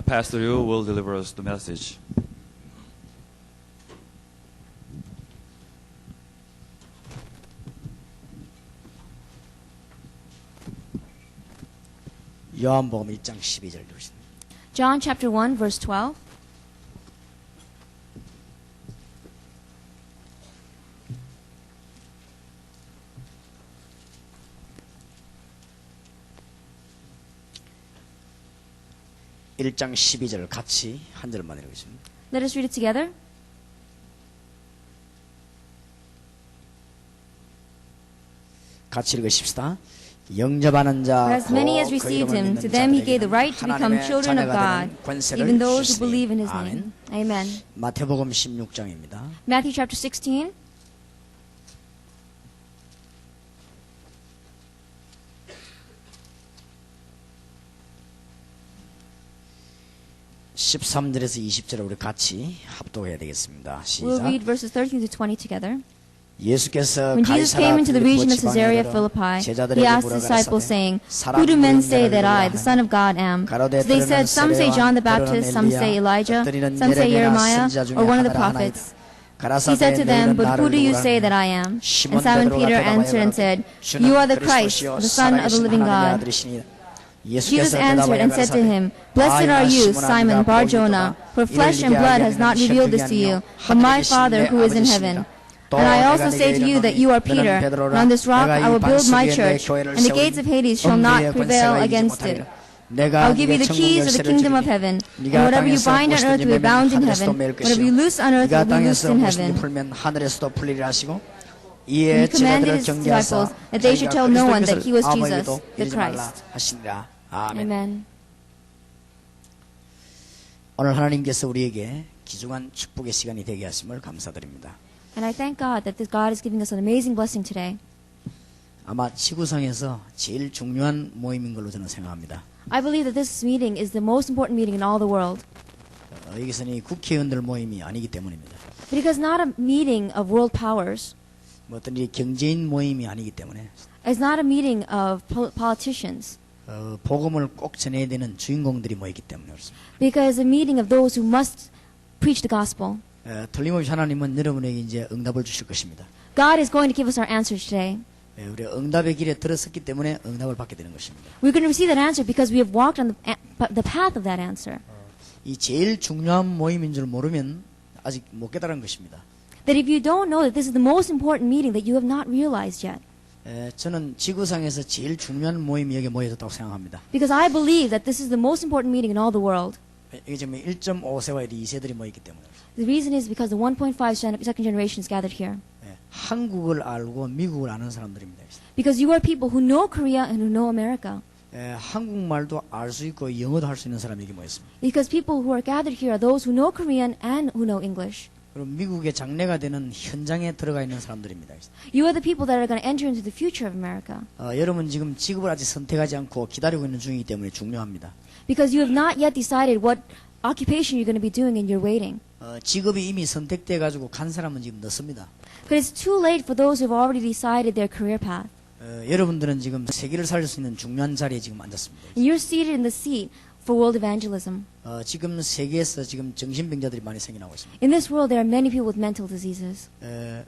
Pastor Yu will deliver us the message. 요한복음 1장 12절 보시죠. John chapter 1, verse 12. 일장 12절 같이 한 절만 읽으십니다. Let us read it together. 같이 읽으십시다. 영접하는 자, For as many as received him, to them he gave the right to become children of God, even those who believe in his name. Amen. 마태복음 16장입니다. Matthew chapter 16. (13) 절에서 20절을 우리 같이 합독해야 되겠습니다. We'll 시작. read verses 13 to 20 together. 예수께서 When Jesus came into the region of Caesarea Philippi, he asked the disciples, saying, Who do men say that I, the Son of God, am? So they said, Some say John the Baptist, some say Elijah, some say Jeremiah, or one of the prophets. He said to them, But who do you say that I am? And Simon Peter answered and said, You are the Christ, the Son of the living God. Jesus answered and said to him, Blessed are you, Simon Bar-Jonah, for flesh and blood has not revealed this to you, but my Father who is in heaven. And I also say to you that you are Peter, and on this rock I will build my church, and the gates of Hades shall not prevail against it. I will give you the keys of the kingdom of heaven, and whatever you bind on earth will be bound in heaven, whatever you loose on earth will be loosed in heaven. He commanded his disciples that they should tell no one that he was Jesus, the Christ. Amen. 오늘 하나님께서 우리에게 귀중한 축복의 시간이 되게 하심을 감사드립니다. And I thank God that this God is giving us an amazing blessing today. 아마 지구상에서 제일 중요한 모임인 걸로 저는 생각합니다. I believe that this meeting is the most important meeting in all the world. 여기서는 이 국회의원들 모임이 아니기 때문입니다. Because not a meeting of world powers. 뭐 어떤 이 경제인 모임이 아니기 때문에. It's not a meeting of politicians. 복음을 꼭 전해야 되는 주인공들이 모이기 때문에 그렇습니다. Because a meeting of those who must preach the gospel. 틀림없이 하나님은 여러분에게 이제 응답을 주실 것입니다. God is going to give us our answers today. 우리 응답의 길에 들어섰기 때문에 응답을 받게 되는 것입니다. We're going to receive that answer because we have walked on the path of that answer. 이 제일 중요한 모임인 줄 모르면 아직 못 깨달은 것입니다. That if you don't know that this is the most important meeting that you have not realized yet. 저는 지구상에서 제일 중요한 모임이 여기 모여졌다고 생각합니다. Because I believe that this is the most important meeting in all the world. 이게 지금 1.5세와 2세들이 모였기 때문에. The reason is because the 1.5 second generation is gathered here. 한국을 알고 미국을 아는 사람들입니다. Because you are people who know Korea and who know America. 한국말도 알 수 있고 영어도 할 수 있는 사람이 여기 모였습니다. Because people who are gathered here are those who know Korean and who know English. 그리고 미국의 장래가 되는 현장에 들어가 있는 사람들입니다. You are the people that are going to enter into the future of America. 여러분 지금 직업을 아직 선택하지 않고 기다리고 있는 중이기 때문에 중요합니다. Because you have not yet decided what occupation you're going to be doing and you're waiting. 직업이 이미 선택돼 가지고 간 사람은 지금 늦습니다. But it's too late for those who have already decided their career path. 여러분들은 지금 세계를 살릴 수 있는 중요한 자리에 지금 앉았습니다. And you're seated in the seat for world evangelism. 지금 세계에서 지금 정신병자들이 많이 생겨나고 있습니다. In this world, there are many people with mental diseases.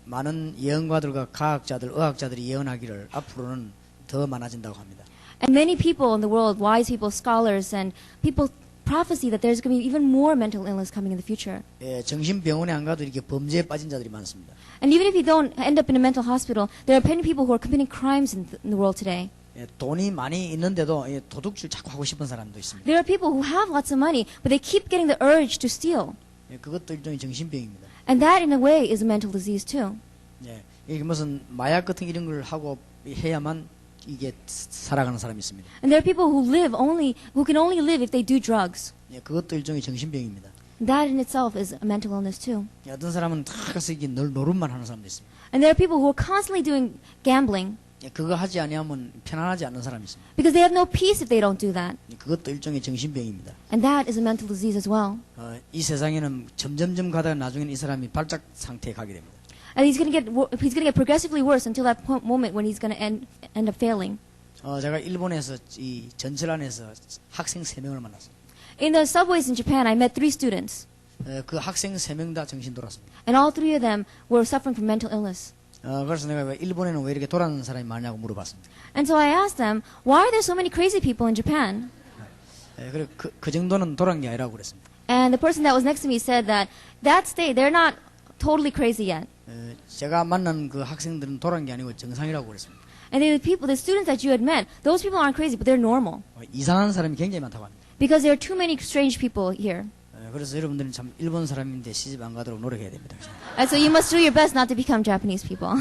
많은 예언가들과 과학자들, 의학자들이 예언하기를 앞으로는 더 많아진다고 합니다. And many people in the world, wise people, scholars, and people prophesy that there's going to be even more mental illness coming in the future. 정신병원에 안 가도 이렇게 범죄에 빠진 자들이 많습니다. And even if you don't end up in a mental hospital, there are many people who are committing crimes in the world today. 돈이 많이 있는데도 도둑질 자꾸 하고 싶은 사람도 있습니다. There are people who have lots of money, but they keep getting the urge to steal. 그것도 일종의 정신병입니다. And that, in a way, is a mental disease too. 이게 무슨 마약 같은 이런 걸 하고 해야만 이게 살아가는 사람이 있습니다. And there are people who can only live if they do drugs. 그것도 일종의 정신병입니다. That in itself is a mental illness too. 어떤 사람은 다 가서 이게 늘 노름만 하는 사람도 있습니다. And there are people who are constantly doing gambling. 그거 하지 아니하면 편안하지 않는 사람이 있습니다. Because they have no peace if they don't do that. 그것도 일종의 정신병입니다. And that is a mental disease as well. 이 세상에는 점점점 가다가 나중에는 이 사람이 발작 상태에 가게 됩니다. And he's going to get progressively worse until that moment when he's going to end up failing. 제가 일본에서 이 전철 안에서 학생 3명을 만났어요. In the subways in Japan, I met 3 students. 그 학생 3명 다 정신 돌았습니다. And all 3 of them were suffering from mental illness. 그래서 내가 왜 일본에는 왜 이렇게 돌아다니는 사람이 많냐고 물어봤습니다. And so I asked them, why are there so many crazy people in Japan? 그래 그 정도는 돌아간 게 아니라고 그랬습니다. And the person that was next to me said that state, they're not totally crazy yet. 제가 만난 그 학생들은 돌아간 게 아니고 정상이라고 그랬습니다. And the students that you had met, those people aren't crazy, but they're normal. 이상한 사람이 굉장히 많다고 합니다. Because there are too many strange people here. 그래서 여러분들은 참 일본 사람인데 시집 안 가도록 노력해야 됩니다. And so you must do your best not to become Japanese people.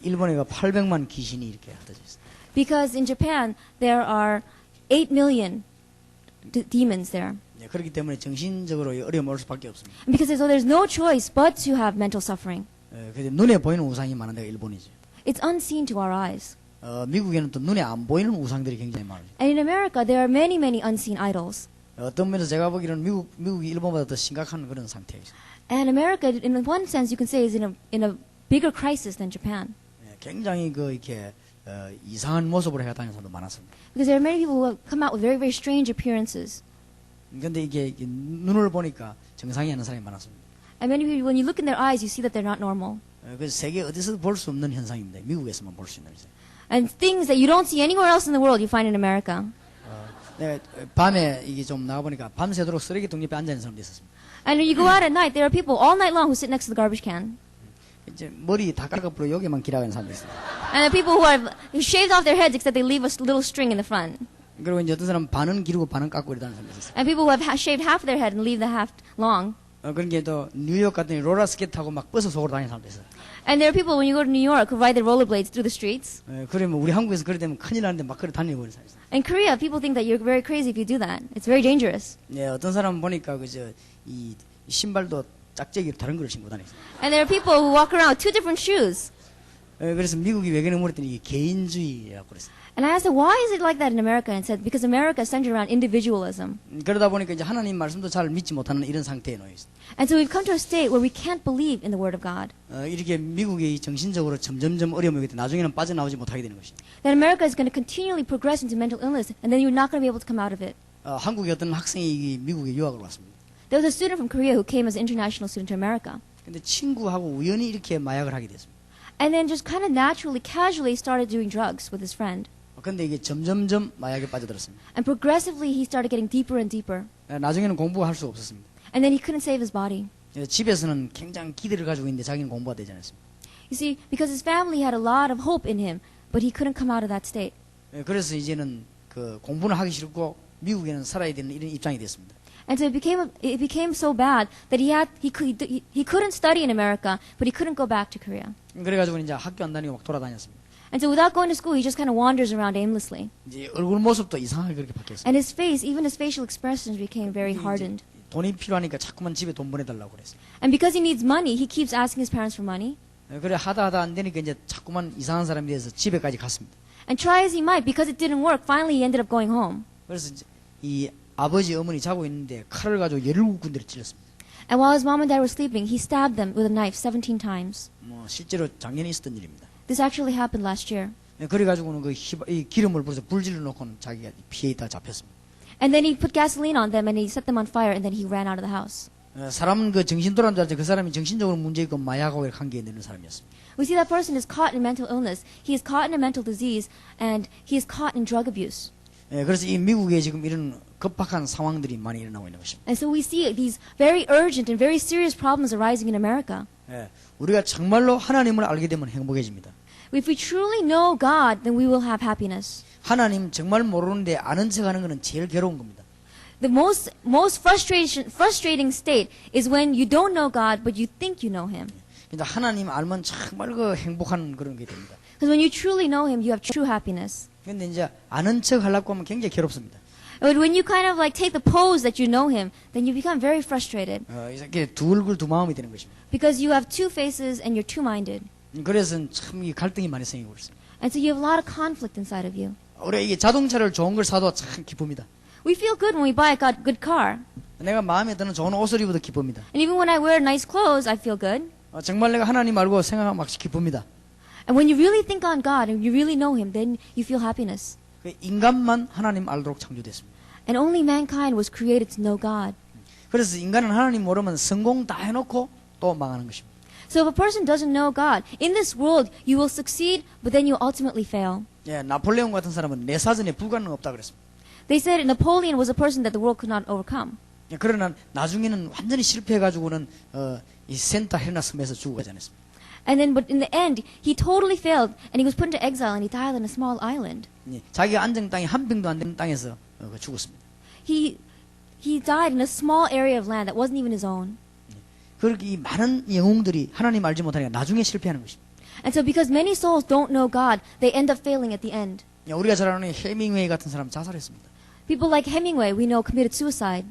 일본에 800만 귀신이 이렇게 흩어져 있어요. Because in Japan, there are 8 million demons there. 그렇기 때문에 정신적으로 어려움 올 수밖에 없습니다. And because so there's no choice but to have mental suffering. 그래서 눈에 보이는 우상이 많은 데가 일본이죠. It's unseen to our eyes. 미국에는 또 눈에 안 보이는 우상들이 굉장히 많아요. And in America, there are many, many unseen idols. 어떤 면에서 제가 보기로는 미국이 일본보다 더 심각한 그런 상태예요. And America, in one sense, you can say, is in a bigger crisis than Japan. 굉장히 이렇게 이상한 모습으로 해가 다니는 사람도 많았습니다. Because there are many people who have come out with very, very strange appearances. 근데 이게 눈을 보니까 정상이 아닌 사람이 많았습니다. And many people, when you look in their eyes, you see that they're not normal. 그래서 세계 어디서도 볼 수 없는 현상입니다. 미국에서만 볼 수 있는 현상. And things that you don't see anywhere else in the world, you find in America. 내가 밤에 이게 좀 나가 보니까 밤새도록 쓰레기통 옆에 앉아 있는 사람도 있었습니다. And when you go out at night, there are people all night long who sit next to the garbage can. 이제 머리 다 깎아버려 여기만 길어가는 사람도 있어요. And the people who shaved off their heads except they leave a little string in the front. 그리고 이제 어떤 사람 반은 기르고 반은 깎고 이러다는 사람도 있어요. And people who have shaved half of their head and leave the half long. 그런 게 또 뉴욕 같더니 롤러스케이트 타고 막 버스 속으로 다니는 사람도 있어요. And there are people when you go to New York who ride their rollerblades through the streets. 그러면 우리 한국에서 그래 되면 큰일 나는데 막 그래 다니고 있는 사람이 있어요. In Korea, people think that you're very crazy if you do that. It's very dangerous. 어떤 사람 보니까 이 신발도 짝짝이로 다른 걸 신고 다니죠. And there are people who walk around with 2 different shoes. 그래서 미국이 왜 그러냐 물었더니 이게 개인주의라고 그랬어요. And I asked them, why is it like that in America? And said, because America is centered around individualism. 그러다 보니까 이제 하나님 말씀도 잘 믿지 못하는 이런 상태에 놓여 있어요. And so we've come to a state where we can't believe in the Word of God. 이렇게 미국이 정신적으로 점점점 어려움이 오기 때문에 나중에는 빠져나오지 못하게 되는 것이죠. That America is going to continually progress into mental illness, and then you're not going to be able to come out of it. 한국의 어떤 학생이 미국에 유학을 왔습니다. There was a student from Korea who came as an international student to America. 근데 친구하고 우연히 이렇게 마약을 하게 됐습니다. And then just kind of naturally, casually started doing drugs with his friend. 근데 이게 점점점 마약에 빠져들었습니다. And progressively, he started getting deeper and deeper. 나중에는 공부할 수 없었습니다. And then he couldn't save his body. 집에서는 굉장히 기대를 가지고 있는데 자기는 공부가 되지 않았습니다. You see, because his family had a lot of hope in him, but he couldn't come out of that state. 그래서 이제는 그 공부는 하기 싫고 미국에는 살아야 되는 이런 입장이 됐습니다. And so it became so bad that he couldn't study in America, but he couldn't go back to Korea. 그래가지고 이제 학교 안 다니고 막 돌아다녔습니다. And so without going to school, he just kind of wanders around aimlessly. 이제 얼굴 모습도 이상하게 그렇게 바뀌었어요. And his face, even his facial expressions became very hardened. 돈이 필요하니까 자꾸만 집에 돈 보내달라고 그랬어요. And because he needs money, he keeps asking his parents for money. 그래 하다 안 되니까 이제 자꾸만 이상한 사람이 돼서 집에까지 갔습니다. And try as he might, because it didn't work, finally he ended up going home. 그래서 이제 이 아버지 어머니 자고 있는데 칼을 가지고 17군데를 찔렀습니다. And while his mom and dad were sleeping, he stabbed them with a knife 17 times. 실제로 작년에 있었던 일입니다. This actually happened last year. 그래가지고는 이 기름을 불어서 불질러 놓고는 자기가 피해 있다 잡혔습니다. And then he put gasoline on them and he set them on fire and then he ran out of the house. 사람은 그 정신 돌아온 줄 알았는데 그 사람이 정신적으로 문제 있고 마약하고 관계에 있는 사람이었습니다. We see that person is caught in mental illness. He is caught in a mental disease and he is caught in drug abuse. 그래서 이 미국에 지금 이런 급박한 상황들이 많이 일어나고 있는 것입니다. And so we see these very urgent and very serious problems arising in America. 우리가 정말로 하나님을 알게 되면 행복해집니다. If we truly know God, then we will have happiness. 하나님 정말 모르는데 아는 척하는 것은 제일 괴로운 겁니다. The most frustrating state is when you don't know God, but you think you know Him. 그러니까 하나님 알면 정말 그 행복한 그런 게 됩니다. Because when you truly know Him, you have true happiness. 근데 이제 아는 척 하려고 하면 굉장히 괴롭습니다. But when you kind of like take the pose that you know Him, then you become very frustrated. 이렇게 두 얼굴 두 마음이 되는 것입니다. Because you have 2 faces and you're two-minded. 그래서 참 이 갈등이 많이 생기고 있습니다. And so you have a lot of conflict inside of you. 우리가 이게 자동차를 좋은 걸 사도 참 기쁩니다. We feel good when we buy a good car. 내가 마음에 드는 좋은 옷을 입어도 기쁩니다. And even when I wear nice clothes, I feel good. 정말 내가 하나님 알고 생각하면 막 기쁩니다. And when you really think on God and you really know Him, then you feel happiness. 인간만 하나님 알도록 창조됐습니다. And only mankind was created to know God. 그래서 인간은 하나님 모르면 성공 다 해놓고 또 망하는 것입니다. So if a person doesn't know God, in this world you will succeed, but then you ultimately fail. 예, 나폴레옹 같은 사람은 내 사전에 불가능 없다 그랬습니다. They said Napoleon was a person that the world could not overcome. 예, 그러나 나중에는 완전히 실패해가지고는 이 센타 헬레나 섬에서 죽어가지 않았습니다. And then, but in the end, he totally failed, and he was put into exile, and he died on a small island. 예, 자기가 앉은 땅이 한 평도 안 되는 땅에서 죽었습니다. He died in a small area of land that wasn't even his own. 그렇게 이 많은 영웅들이 하나님 알지 못하니까 나중에 실패하는 것입니다. And so because many souls don't know God, they end up failing at the end. 예, 우리가 잘 아는 해밍웨이 같은 사람 자살했습니다. People like Hemingway, we know, committed suicide.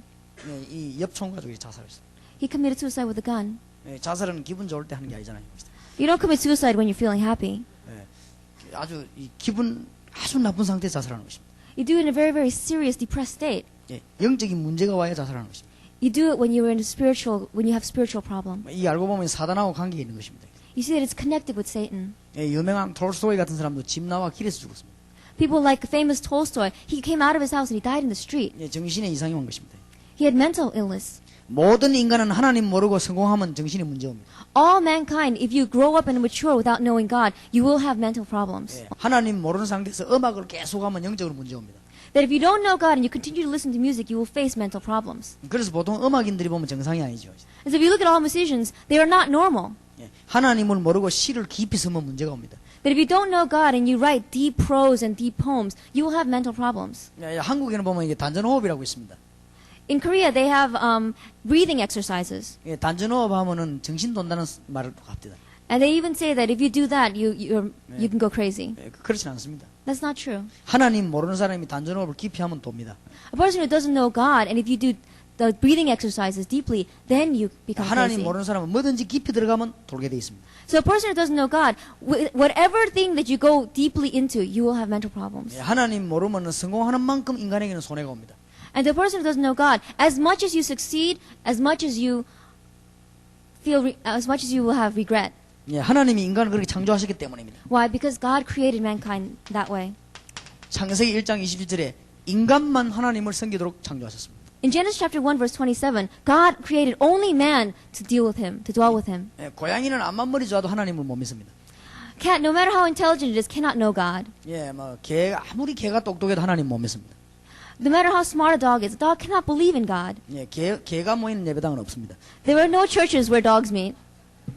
예, 이 엽총 가족이 자살했습니다. He committed suicide with a gun. 예, 자살은 기분 좋을 때 하는 게 아니잖아요. You don't commit suicide when you're feeling happy. 예, 아주 이 기분 아주 나쁜 상태에서 자살하는 것입니다. You do it in a very, very serious, depressed state. 예, 영적인 문제가 와야 자살하는 것입니다. You do it when you're in a when you have spiritual problem. 이 알고 보면 사단하고 관계가 있는 것입니다. You see that it's connected with Satan. 예, 유명한 톨스토이 같은 사람도 집 나와 길에서 죽었습니다. People like famous Tolstoy, he came out of his house and he died in the street. 예, 정신에 이상이 온 것입니다. He had mental illness. 모든 인간은 하나님 모르고 성공하면 정신에 문제 옵니다. All mankind, if you grow up and mature without knowing God, you will have mental problems. 예, 하나님 모르는 상태에서 음악을 계속하면 영적으로 문제 옵니다. That if you don't know God and you continue to listen to music, you will face mental problems. 그래서 보통 음악인들이 보면 정상이 아니죠. And so if you look at all musicians, they are not normal. 예, 하나님을 모르고 시를 깊이 쓰면 문제가 옵니다. That if you don't know God and you write deep prose and deep poems, you will have mental problems. 예, 한국에는 보면 이게 단전호흡이라고 있습니다. In Korea, they have breathing exercises. 예, 단전호흡 하면은 정신 돈다는 말을 합니다. And they even say that if you do that, you can go crazy. 예, 그렇진 않습니다. That's not true. 하나님 모르는 사람이 단전호흡을 깊이 하면 돕니다. A person who doesn't know God, and if you do the breathing exercises deeply, then you become 하나님 crazy. 모르는 사람은 뭐든지 깊이 들어가면 돌게 돼 있습니다. So a person who doesn't know God, whatever thing that you go deeply into, you will have mental problems. 예, 하나님 모르면 성공하는 만큼 인간에게는 손해가 옵니다. And the person who doesn't know God, as much as you succeed, as much as you will have regret. 예, 하나님이 인간을 그렇게 창조하셨기 때문입니다. Why? Because God created mankind that way. 창세기 1장 27절에 인간만 하나님을 섬기도록 창조하셨습니다. In Genesis chapter 1 verse 27, God created only man to deal with him, to dwell with him. 예, 고양이는 암만 머리 좋아도 하나님을 못 믿습니다. Cat, no matter how intelligent it is, cannot know God. 예, 뭐 아무리 개가 똑똑해도 하나님 못 믿습니다. No matter how smart a dog is, a dog cannot believe in God. 예, 개가 모이는 예배당은 없습니다. There are no churches where dogs meet.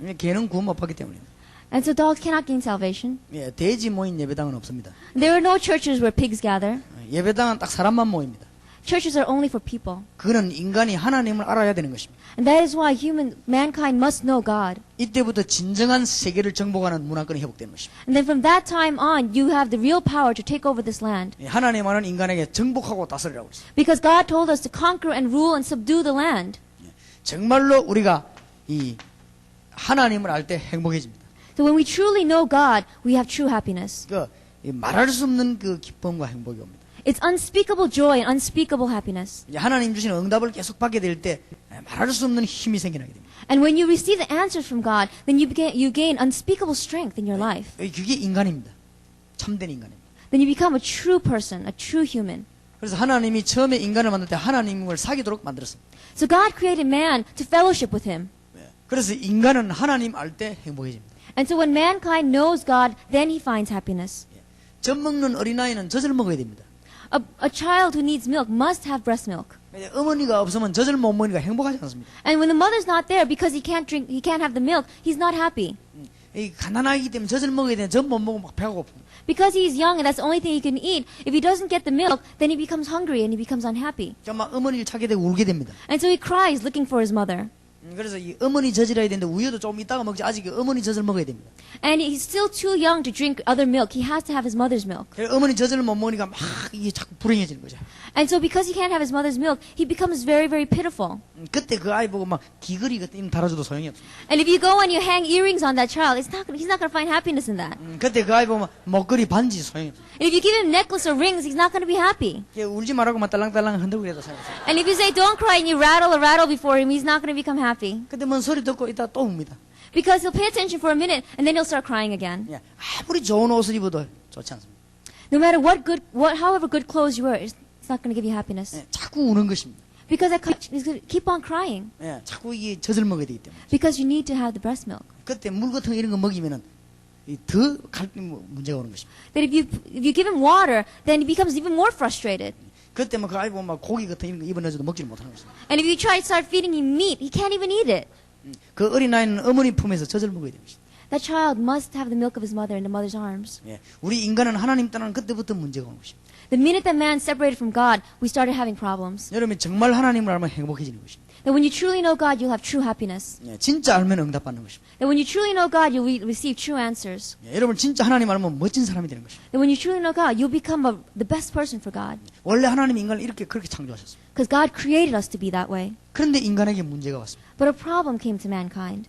예, 개는 구원 못 받기 때문입니다. And so dogs cannot gain salvation. 예, 돼지 모인 예배당은 없습니다. There are no churches where pigs gather. 예배당은 딱 사람만 모입니다. Churches are only for people. 그는 인간이 하나님을 알아야 되는 것입니다. And that is why mankind must know God. 이때부터 진정한 세계를 정복하는 문화권이 회복되는 것입니다. And then from that time on, you have the real power to take over this land. 예, 하나님은 인간에게 정복하고 다스리라고 했어요. Because God told us to conquer and rule and subdue the land. 정말로 우리가 이 하나님을 알 때 행복해집니다. So when we truly know God, we have true happiness. 이 말할 수 없는 그 기쁨과 행복이 옵니다. It's unspeakable joy and unspeakable happiness. 이제 하나님 주시는 응답을 계속 받게 될 때 말할 수 없는 힘이 생겨나게 됩니다. And when you receive the answers from God, then you gain unspeakable strength in your life. 그게 인간입니다. 참된 인간입니다. Then you become a true person, a true human. 그래서 하나님이 처음에 인간을 만들 때 하나님을 사귀도록 만들었습니다. So God created man to fellowship with him. 그래서 인간은 하나님 알 때 행복해집니다. And so when mankind knows God, then he finds happiness. 젖 먹는 어린아이는 젖을 먹어야 됩니다. A child who needs milk must have breast milk. 어머니가 없으면 젖을 못 먹으니까 행복하지 않습니다. And when the mother's not there because he can't have the milk, he's not happy. 이 가난하기 때문에 젖을 먹어야 되는데 젖 못 먹으면 막 배가 고픕니다. Because he's young and that's the only thing he can eat, if he doesn't get the milk, then he becomes hungry and he becomes unhappy. 막 어머니를 찾게 되고 울게 됩니다. And so he cries looking for his mother. 그래서 이 어머니 젖이라야 되는데 우유도 조금 이따가 먹지 아직 어머니 젖을 먹어야 됩니다. And he's still too young to drink other milk. He has to have his mother's milk. 어머니 젖을 못 먹으니까 막 이게 자꾸 불행해지는 거죠. And so because he can't have his mother's milk, he becomes very, very pitiful. 그때 그 아이 보고 막 귀걸이 같은 거 달아줘도 소용이 없습니다. And if you go and you hang earrings on that child, he's not going to find happiness in that. 그때 그 아이 보면 목걸이 반지 소용이 없습니다. And if you give him necklace or rings, he's not going to be happy. 울지 말라고 막 딸랑딸랑 흔들고 이래도 소용없어요. And if you say don't cry and you rattle before him, he's not going to become happy. 근데 뭔 소리 듣고 이따 또 웁니다. Because he'll pay attention for a minute and then he'll start crying again. 아무리 좋은 옷을 입어도 좋지 않습니다. No matter however good clothes you wear, it's It's not going to give you happiness. 예, 자꾸 우는 것입니다. Because keep on crying. 예, 자꾸 이게 젖을 먹어야 되기 때문에. Because you need to have the breast milk. 그때 물 같은 거 이런 거 먹이면은 더 문제가 오는 것입니다. That if you give him water, then he becomes even more frustrated. 그때 막 아이고 막 고기 같은 이런 거 입에 넣어줘도 먹지를 못하는 것입니다. And if you try to start feeding him meat, he can't even eat it. 그 어린아이는 어머니 품에서 젖을 먹어야 되는 것입니다. That child must have the milk of his mother in the mother's arms. 예, 우리 인간은 하나님 떠나는 그때부터 문제가 오는 것입니다. The minute that man separated from God, we started having problems. 여러분이 정말 하나님을 알면 행복해지는 것입니다. That when you truly know God, you'll have true happiness. 예, 진짜 알면 응답받는 것입니다. That when you truly know God, you'll receive true answers. 예, 여러분 진짜 하나님 알면 멋진 사람이 되는 것입니다. That when you truly know God, you'll become the best person for God. 원래 하나님 인간을 이렇게 그렇게 창조하셨습니다. Because God created us to be that way. 그런데 인간에게 문제가 왔습니다. But a problem came to mankind.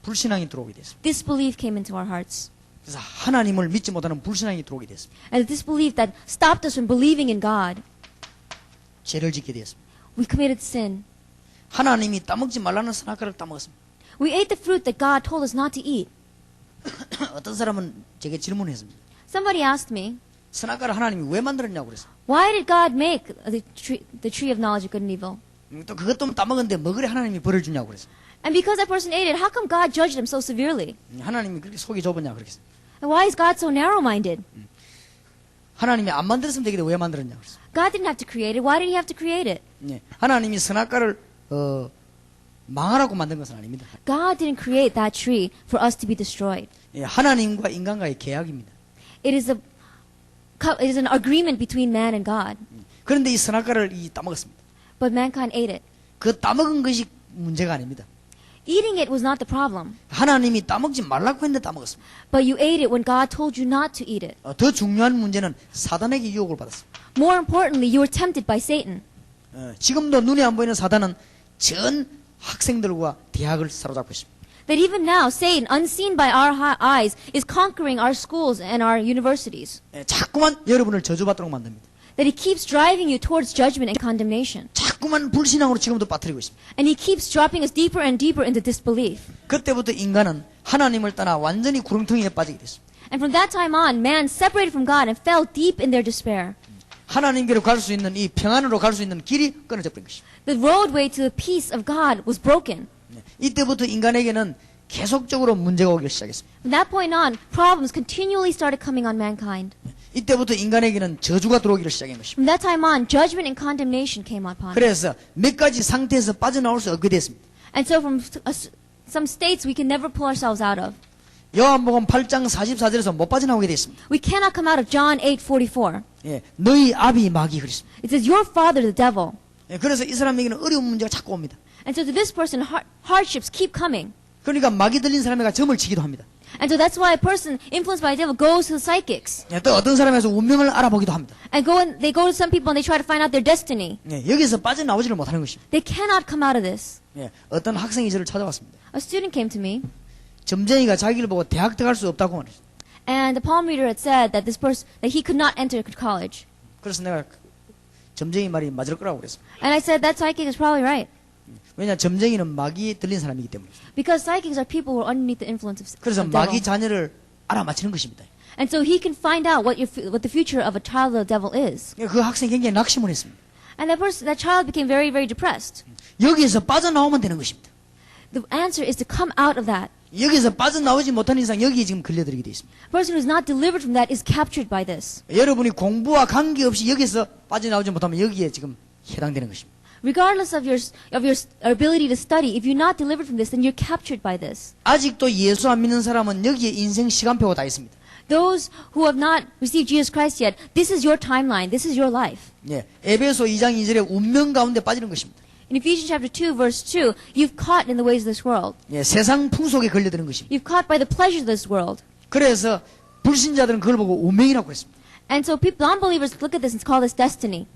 불신앙이 들어오게 됐습니다. Disbelief came into our hearts. 그래서 하나님을 믿지 못하는 불신앙이 들어오게 됐습니다. And the disbelief that stopped us from believing in God, 죄를 짓게 되었습니다. we committed sin. 하나님이 따먹지 말라는 선악과를 따먹었습니다. We ate the fruit that God told us not to eat. 어떤 사람은 제게 질문했습니다. Somebody asked me, 선악과를 하나님이 왜 만들었냐고 그랬어요. why did God make the tree of knowledge of good and evil? 또 그것도 따먹었는데 뭐 그래 하나님이 벌을 주냐고 그랬어요. And because that person ate it, how come God judged them so severely? 하나님이 그렇게 속이 좁으냐 그렇게 했어요. And why is God so narrow-minded? 하나님이 안 만들었으면 되겠는데 왜 만들었냐고 그랬어요. God didn't have to create it. Why did he have to create it? 예, 하나님이 선악과를 망하라고 만든 것은 아닙니다. God didn't create that tree for us to be destroyed. 예, 하나님과 인간과의 계약입니다. It is an agreement between man and God. 그런데 이 선악과를 따먹었습니다. But mankind ate it. 그 따먹은 것이 문제가 아닙니다. Eating it was not the problem. 하나님이 따먹지 말라고 했는데 따먹었습니다. But you ate it when God told you not to eat it. 더 중요한 문제는 사단에게 유혹을 받았습니다. More importantly, you were tempted by Satan. 지금도 눈에 안 보이는 사단은 전 학생들과 대학을 사로잡고 있습니다. That even now, Satan, unseen by our eyes, is conquering our schools and our universities. 자꾸만 여러분을 저주받도록 만듭니다. That he keeps driving you towards judgment and condemnation. 자꾸만 불신앙으로 지금도 빠뜨리고 있습니다. And he keeps dropping us deeper and deeper into disbelief. 그때부터 인간은 하나님을 떠나 완전히 구렁텅이에 빠지게 됐습니다. And from that time on, man separated from God and fell deep in their despair. 하나님께로 갈 수 있는 이 평안으로 갈 수 있는 길이 끊어져 버린 것입니다. The roadway to the peace of God was broken. 이때부터 인간에게는 계속적으로 문제가 오기 시작했습니다. From that point on, problems continually started coming on mankind. 이때부터 인간에게는 저주가 들어오기를 시작한 것입니다. From that time on, judgment and condemnation came upon us. 그래서 몇 가지 상태에서 빠져나올 수 없게 됐습니다. And so from some states we can never pull ourselves out of. 요한복음 8장 44절에서 못 빠져나오게 됐습니다. We cannot come out of John 8:44. 예, 너희 아비 마귀 그랬습니다. It says, your father, the devil. 예, 그래서 이 사람에게는 어려운 문제가 자꾸 옵니다. And so to this person, hardships keep coming. 그러니까 마귀 들린 사람에게 점을 치기도 합니다. And so that's why a person influenced by the devil goes to the psychics. 예, 또 어떤 사람에서 운명을 알아보기도 합니다. And they go to some people and they try to find out their destiny. 예, 여기서 빠져나오지를 못하는 것입니다. They cannot come out of this. 예, 어떤 학생이 저를 찾아왔습니다. A student came to me, 점쟁이가 자기를 보고 대학 들어갈 수 없다고 말했어요. and the palm reader had said that that he could not enter college. 그래서 내가 점쟁이 말이 맞을 거라고 그랬습니다. And I said that psychic is probably right. 왜냐 점쟁이는 마귀에 들린 사람이기 때문에. Because psychics are people who are underneath the influence of 그래서 the 마귀 devil. 자녀를 알아맞히는 것입니다. And so he can find out what the future of a child of the devil is. 그 학생이 굉장히 낙심을 했습니다. And that child became very, very depressed. 여기에서 빠져나오면 되는 것입니다. The answer is to come out of that. 여기서 빠져나오지 못하는 이상 여기에 지금 걸려들게 되어 있습니다. A person who is not delivered from that is captured by this. 여러분이 공부와 관계없이 여기서 빠져나오지 못하면 여기에 지금 해당되는 것입니다. Regardless of your ability to study, if you're not delivered from this, then you're captured by this. 아직도 예수 안 믿는 사람은 여기에 인생 시간표가 다 있습니다. Those who have not received Jesus Christ yet, this is your timeline. This is your life. 예, 에베소 2장 2절에 운명 가운데 빠지는 것입니다. In Ephesians chapter 2, verse 2, you've caught in the ways of this world. 예, 세상 풍속에 걸려드는 것입니다. You've caught by the pleasures of this world. 그래서 불신자들은 그걸 보고 운명이라고 했습니다. And so non-believers look at this and call this destiny.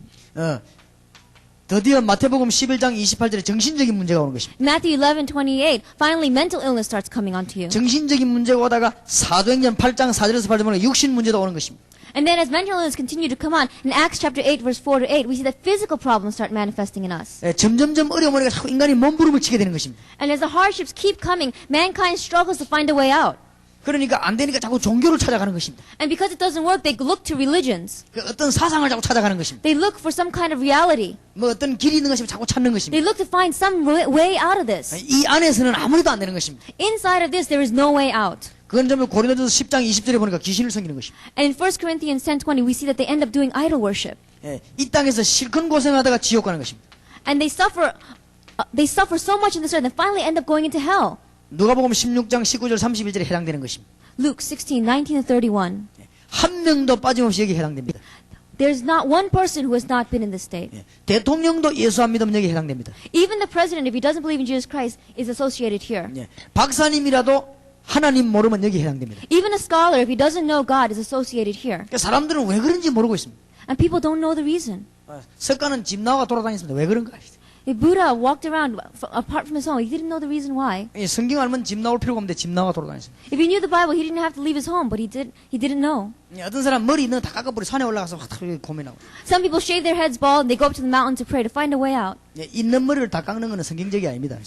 드디어 마태복음 11장 28절에 정신적인 문제가 오는 것입니다. Matthew 11:28, finally mental illness starts coming onto you. 정신적인 문제가 오다가 사도행전 8장 4절에서 8절 보면 육신 문제도 오는 것입니다. And then as mental illness continue to come on, in Acts chapter 8, verse 4 to 8, we see that physical problems start manifesting in us. 예, 점점점 어려움 오니까 자꾸 인간이 몸부림을 치게 되는 것입니다. And as the hardships keep coming, mankind struggles to find a way out. 그러니까 안 되니까 자꾸 종교를 찾아가는 것입니다. And because it doesn't work, they look to religions. 그 어떤 사상을 자꾸 찾아가는 것입니다. They look for some kind of reality. 뭐 어떤 길이 있는 것이면 자꾸 찾는 것입니다. They look to find some way out of this. 이 안에서는 아무리도 안 되는 것입니다. Inside of this, there is no way out. 그건 좀 고린도전서 10장 20절에 보니까 귀신을 섬기는 것입니다. And in 1 Corinthians 10:20, we see that they end up doing idol worship. 예, 이 땅에서 실컷 고생하다가 지옥 가는 것입니다. And they suffer so much in this earth and finally end up going into hell. 누가복음 16장 19절 31절에 해당되는 것입니다. Luke 16:19-31. 한 명도 빠짐없이 여기에 해당됩니다. There's not one person who has not been in this state. 예, 대통령도 예수 안 믿으면 여기에 해당됩니다. Even the president, if he doesn't believe in Jesus Christ, is associated here. 예, 박사님이라도 하나님 모르면 여기에 해당됩니다. Even a scholar, if he doesn't know God, is associated here. 그러니까 사람들은 왜 그런지 모르고 있습니다. And people don't know the reason. 석가는 집 나와 돌아다녔습니다. 왜 그런가? If Buddha walked around apart from his home, he didn't know the reason why. 이 성경 알면 집 나올 필요가 없는데 집 나와 돌아다녔습니다. If he knew the Bible, he didn't have to leave his home, but he didn't know. 어떤 사람 머리 있는 거 다 깎아버리고 산에 올라가서 확 고민하고. Some people shave their heads bald and they go up to the mountain to pray to find a way out. 예, 있는 머리를 다 깎는 거는 성경적이 아닙니다.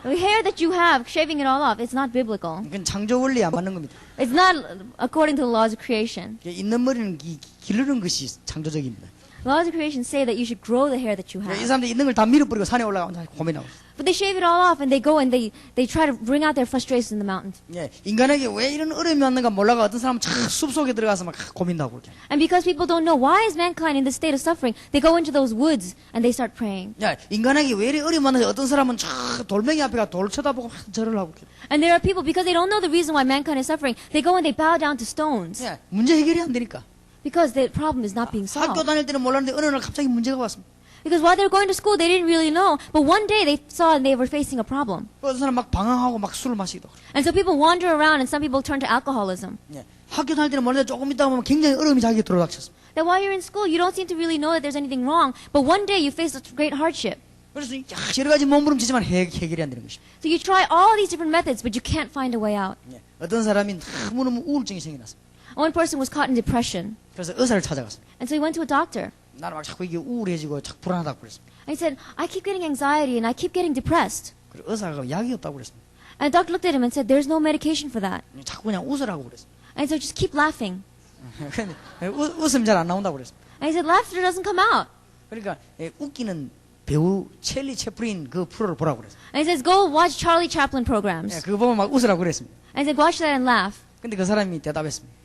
The hair that you have, shaving it all off, it's not biblical. 그건 창조 원리에 안 맞는 겁니다. It's not according to the laws of creation. 있는 머리는 기르는 것이 창조적입니다. The laws of creation say that you should grow the hair that you 이 have. 사람들이 있는 걸 다 밀어버리고 산에 올라가서 고민하고. But they shave it all off and they go and they try to bring out their frustrations in the mountains. 예, 인간에게 왜 이런 어려움이 왔는가 몰라가 어떤 사람은 참 숲속에 들어가서 막 고민하고 그렇게. And because people don't know why is mankind in this state of suffering, they go into those woods and they start praying. 야, 인간에게 왜 이리 어려움이 왔는지 어떤 사람은 저 돌멩이 앞에 가 돌 쳐다보고 막 절을 하고. And there are people, because they don't know the reason why mankind is suffering, they go and they bow down to stones. 예, 문제 해결이 안 되니까. Because the problem is not being 학교 solved. 다닐 때는 몰랐는데 어느 날 갑자기 문제가 왔습니다. Because while they were going to school, they didn't really know. But one day they saw and they were facing a problem. 어떤 사람 막 방황하고 막 술을 마시기도. And so people wander around and some people turn to alcoholism. 예, 학교 다닐 때는 몰랐는데 조금 있다 보면 굉장히 어려움이 자기에 들어닥쳤습니다. That while you're in school, you don't seem to really know that there's anything wrong. But one day you face such great hardship. 그래서 여러 가지 몸부림치지만 해결이 안 되는 것입니다. So you try all these different methods, but you can't find a way out. 예, 어떤 사람이 너무너무 우울증이 생겨났습니다. One person was caught in depression. 그래서 의사를 찾아갔습니다. And so he went to a doctor. 나는 막 자꾸 이게 우울해지고 자꾸 불안하다고 그랬습니다. And he said, I keep getting anxiety and I keep getting depressed. 그리고 의사가 약이 없다고 그랬습니다. And the doctor looked at him and said, there's no medication for that. 자꾸 그냥 웃으라고 그랬습니다. And so just keep laughing. 근데 웃음 잘 안 나온다고 그랬습니다. And he said, laughter doesn't come out. 그러니까 웃기는 배우 찰리 채플린 그 프로를 보라고 그랬어요. And he says, go watch Charlie Chaplin programs. 예, 그거 보면 막 웃으라고 그랬습니다. And he said, watch that and laugh. 근데 그 사람이 대답했습니다.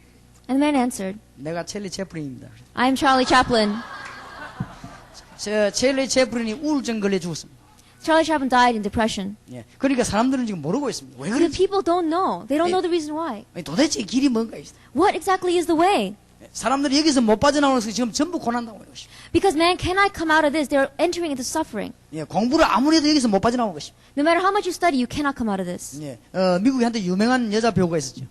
And the man answered, 내가 찰리 채플린입니다. I am Charlie Chaplin. 저 찰리 채플린이 우울증 걸려 죽었습니다. Charlie Chaplin died in depression. 예, 그러니까 사람들은 지금 모르고 있습니다. 왜 The 그런지. people don't know. They don't know the reason why. 도대체 길이 뭔가 있어요. What exactly is the way? 사람들이 여기서 못 빠져나오면서 지금 전부 고난당하고 있어요. Because man cannot come out of this. They're entering into suffering. 예, 공부를 아무리 해도 여기서 못 빠져나오는 것입니다. No matter how much you study, you cannot come out of this. 예, 미국에 한때 유명한 여자 배우가 있었죠.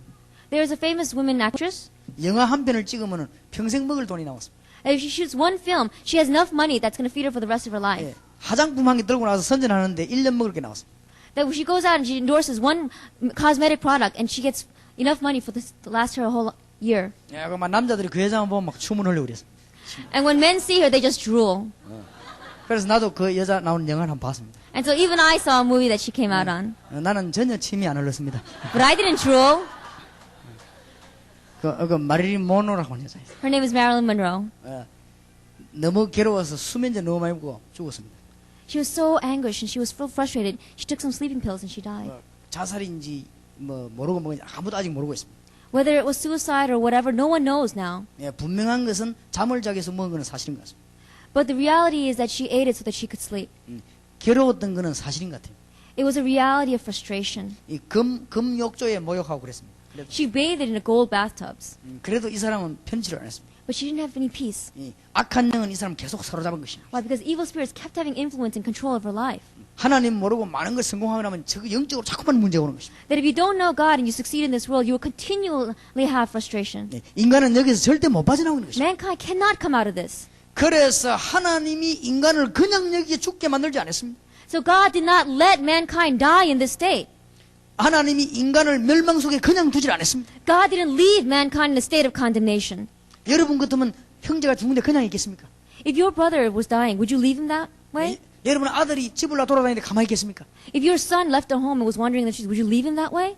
There is a famous woman actress. 영화 한 편을 찍으면 평생 먹을 돈이 나왔습니다. And if she shoots one film, she has enough money that's going to feed her for the rest of her life. 예, 화장품 한 개 들고 나와서 선전하는데 1년 먹을 게 나왔습니다. That when she goes out and she endorses one cosmetic product and she gets enough money for this to last her a whole year. 예, 막 남자들이 그 여자만 보면 막 춤을 흘리고 그랬어요. And when men see her, they just drool. 그래서 나도 그 여자 나오는 영화를 한번 봤습니다. And so even I saw a movie that she came out on. 나는 전혀 침이 안 흘렀습니다. But I didn't drool. 그 마릴린 모노라고 하는 여자예요. Her name is Marilyn Monroe. 너무 괴로워서 수면제 너무 많이 먹고 죽었습니다. She was so anguished and she was so frustrated. She took some sleeping pills and she died. 자살인지 뭐 모르고 먹은지 아무도 아직 모르고 있습니다. Whether it was suicide or whatever, no one knows now. 예, 분명한 것은 잠을 자기 위해서 먹은 것은 사실인 것 같습니다. But the reality is that she ate it so that she could sleep. 괴로웠던 것은 사실인 것 같아요. It was a reality of frustration. 이 금 욕조에 모욕하고 그랬습니다. She bathed in the gold bathtubs. 그래도 이 사람은 편지를 안 했습니다. But she didn't have any peace. 이 악한 영은 이 사람 계속 사로잡은 것입니다. Why? Because evil spirits kept having influence and control of her life. 하나님 모르고 많은 걸 성공하고 나면 저 영적으로 자꾸만 문제가 오는 것입니다. That if you don't know God and you succeed in this world, you will continually have frustration. 예, 인간은 여기서 절대 못 빠져나오는 것입니다. Mankind cannot come out of this. 그래서 하나님이 인간을 그냥 여기에 죽게 만들지 않았습니다. So God did not let mankind die in this state. 하나님이 인간을 멸망 속에 그냥 두질 않았습니다. God didn't leave mankind in a state of condemnation. 여러분 같으면 형제가 죽는데 그냥 있겠습니까? If your brother was dying, would you leave him that way? 여러분 아들이 집을 나 돌아다니는데 가만히 있겠습니까? If your son left at home and was wandering in the streets, would you leave him that way?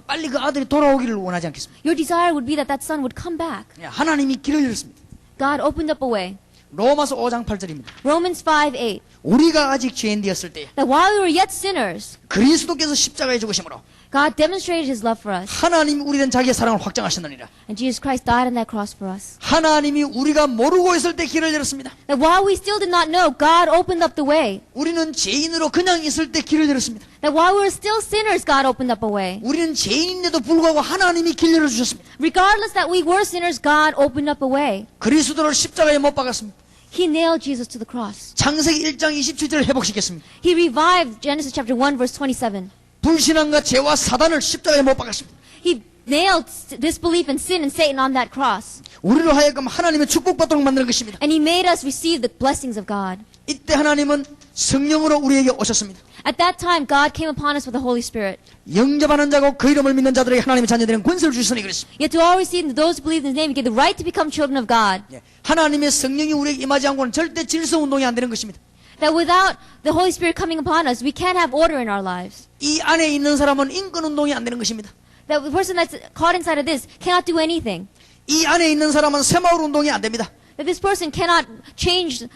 빨리 그 아들이 돌아오기를 원하지 않겠습니까? Your desire would be that that son would come back. 하나님이 길을 열었습니다. God opened up a way. 로마서 5장 8절입니다. Romans 5:8. 우리가 아직 죄인 되었을 때 That while we were yet sinners, 그리스도께서 십자가에 죽으심으로 God demonstrated His love for us, 하나님이 우리에 대한 자기의 사랑을 확장하셨느니라. and Jesus Christ died on that cross for us. 하나님이 우리가 모르고 있을 때 길을 열었습니다. That while we still did not know, God opened up the way. 우리는 죄인으로 그냥 있을 때 길을 열었습니다. That while we were still sinners, God opened up a way. 우리는 죄인인데도 불구하고 하나님이 길 열어주셨습니다. Regardless that we were sinners, God opened up a way. 그리스도를 십자가에 못 박았습니다. He nailed Jesus to the cross. 창세기 1장 27절을 회복시켰습니다. He revived Genesis chapter 1 verse 27. 불신앙과 죄와 사단을 십자가에 못 박았습니다. He nailed disbelief and sin and Satan on that cross. 우리로 하여금 하나님의 축복받도록 만드는 것입니다. And He made us receive the blessings of God. 이때 하나님은 성령으로 우리에게 오셨습니다. At that time, God came upon us with the Holy Spirit. 영접하는 자고 그 이름을 믿는 자들에게 하나님의 자녀들은 권세를 주시니 그랬습니다. Yet to all receive and to those who believe in His name, He gave the right to become children of God. 하나님의 성령이 우리에게 임하지 않고는 절대 질서 운동이 안 되는 것입니다. That without the Holy Spirit coming upon us, we can't have order in our lives. 이 안에 있는 사람은 인권 운동이 안 되는 것입니다. That the person that's caught inside of this cannot do anything. 이 안에 있는 사람은 새마을 운동이 안 됩니다. That this person cannot change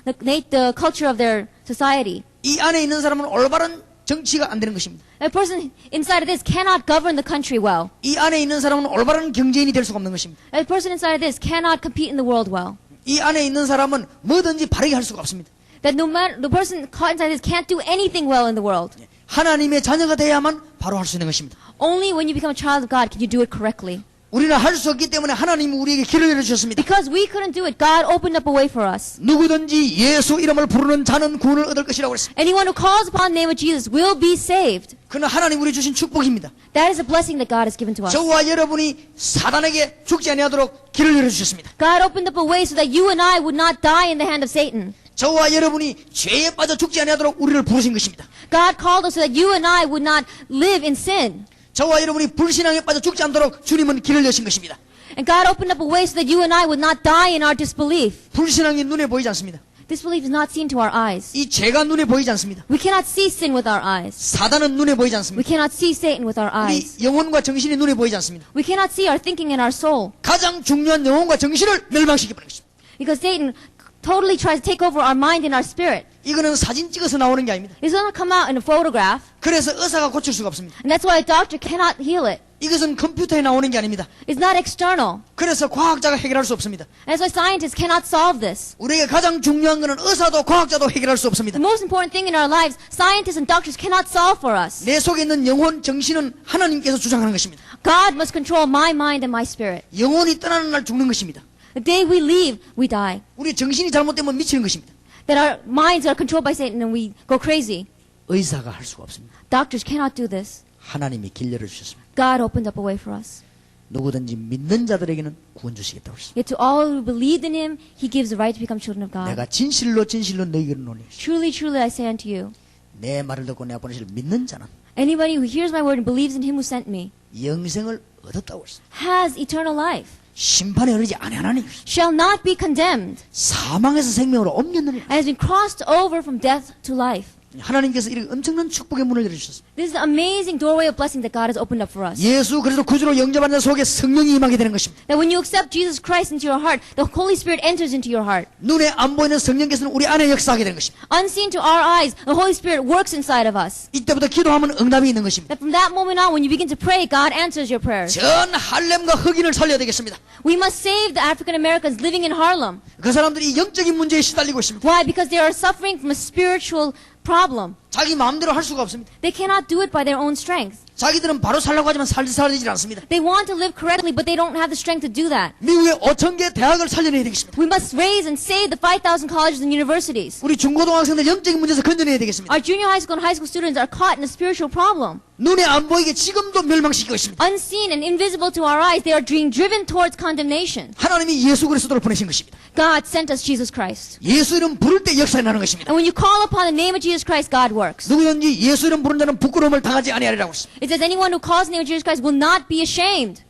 the culture of their society. 이 안에 있는 사람은 올바른 정치가 안 되는 것입니다. That person inside of this cannot govern the country well. 이 안에 있는 사람은 올바른 경제인이 될 수가 없는 것입니다. That person inside of this cannot compete in the world well. 이 안에 있는 사람은 뭐든지 바르게 할 수가 없습니다. That no matter the person caught inside this can't do anything well in the world. 하나님의 자녀가 돼야만 바로 할 수 있는 것입니다. Only when you become a child of God can you do it correctly. 우리는 할 수 없기 때문에 하나님이 우리에게 길을 열어주셨습니다. Because we couldn't do it, God opened up a way for us. 누구든지 예수 이름을 부르는 자는 구원을 얻을 것이라고 했습니다. Anyone who calls upon the name of Jesus will be saved. 그는 하나님 우리 주신 축복입니다. That is a blessing that God has given to us. 저와 여러분이 사단에게 죽지 아니하도록 길을 열어주셨습니다. God opened up a way so that you and I would not die in the hand of Satan. 저와 여러분이 죄에 빠져 죽지 아니하도록 우리를 부르신 것입니다. God called us so that you and I would not live in sin. 저와 여러분이 불신앙에 빠져 죽지 않도록 주님은 길을 여신 것입니다. And God opened up a way so that you and I would not die in our disbelief. 불신앙이 눈에 보이지 않습니다. Disbelief is not seen to our eyes. 이 죄가 눈에 보이지 않습니다. We cannot see sin with our eyes. 사단은 눈에 보이지 We 않습니다. cannot see Satan with our 우리 eyes. 영혼과 정신이 눈에 보이지 않습니다. We cannot see our thinking and our soul. 가장 중요한 영혼과 정신을 멸망시켜버리는 것입니다. Because Satan totally tries to take over our mind and our spirit. 이거는 사진 찍어서 나오는 게 아닙니다. It's going to come out in a photograph. 그래서 의사가 고칠 수가 없습니다. And that's why a doctor cannot heal it. 이것은 컴퓨터에 나오는 게 아닙니다. It's not external. 그래서 과학자가 해결할 수 없습니다. And that's why scientists cannot solve this. 우리에게 가장 중요한 것은 의사도 과학자도 해결할 수 없습니다. The most important thing in our lives, scientists and doctors cannot solve for us. 내 속에 있는 영혼, 정신은 하나님께서 주장하는 것입니다. God must control my mind and my spirit. 영혼이 떠나는 날 죽는 것입니다. The day we leave, we die. 우리 정신이 잘못되면 미치는 것입니다. That our minds are controlled by Satan and we go crazy. 의사가 할 수가 없습니다. Doctors cannot do this. 하나님이 길 열어주셨습니다. God opened up a way for us. 누구든지 믿는 자들에게는 구원 주시겠다고 했습니다. Yet to all who believed in Him, He gives the right to become children of God. 내가 진실로 진실로 너희에게 노니 Truly, truly, I say unto you, 내 말을 듣고 내가 보내실 믿는 자는 anybody who hears my word and believes in Him who sent me 영생을 얻었다고 했습니다. has eternal life, 심판에 이르지 아니하나니 shall not be condemned, 사망에서 생명으로 옮겼느니라. and has been crossed over from death to life. 하나님께서 이렇게 엄청난 축복의 문을 열어주셨습니다. This is the amazing doorway of blessing that God has opened up for us. 예수 그리스도 구주로 영접하는 자 속에 성령이 임하게 되는 것입니다. That when you accept Jesus Christ into your heart, the Holy Spirit enters into your heart. 눈에 안 보이는 성령께서는 우리 안에 역사하게 되는 것입니다. Unseen to our eyes, the Holy Spirit works inside of us. 이때부터 기도하면 응답이 있는 것입니다. That from that moment on, when you begin to pray, God answers your prayers. 전 할렘과 흑인을 살려야 되겠습니다. We must save the African Americans living in Harlem. 그 사람들이 영적인 문제에 시달리고 있습니다. Why? Because they are suffering from a spiritual problem. 자기 마음대로 할 수가 없습니다. They cannot do it by their own strength. 자기들은 바로 살려고 하지만 살지 않습니다. They want to live correctly, but they don't have the strength to do that. 미국의 5,000개 대학을 살려내야 되겠습니다. We must raise and save the 5,000 colleges and universities. 우리 중고등학생들 영적인 문제에서 건져내야 되겠습니다. Our junior high school and high school students are caught in a spiritual problem. 눈에 안 보이게 지금도 멸망시키고 있습니다. Unseen and invisible to our eyes, they are being driven towards condemnation. 하나님이 예수 그리스도를 보내신 것입니다. God sent us Jesus Christ. 예수 이름 부를 때 역사에 나는 것입니다. And when you call upon the name of Jesus Christ, God works. 누구든지 예수 이름 부른 자는 부끄러움을 당하지 아니하리라고 했습니다. It says anyone who calls the name of Jesus Christ will not be ashamed.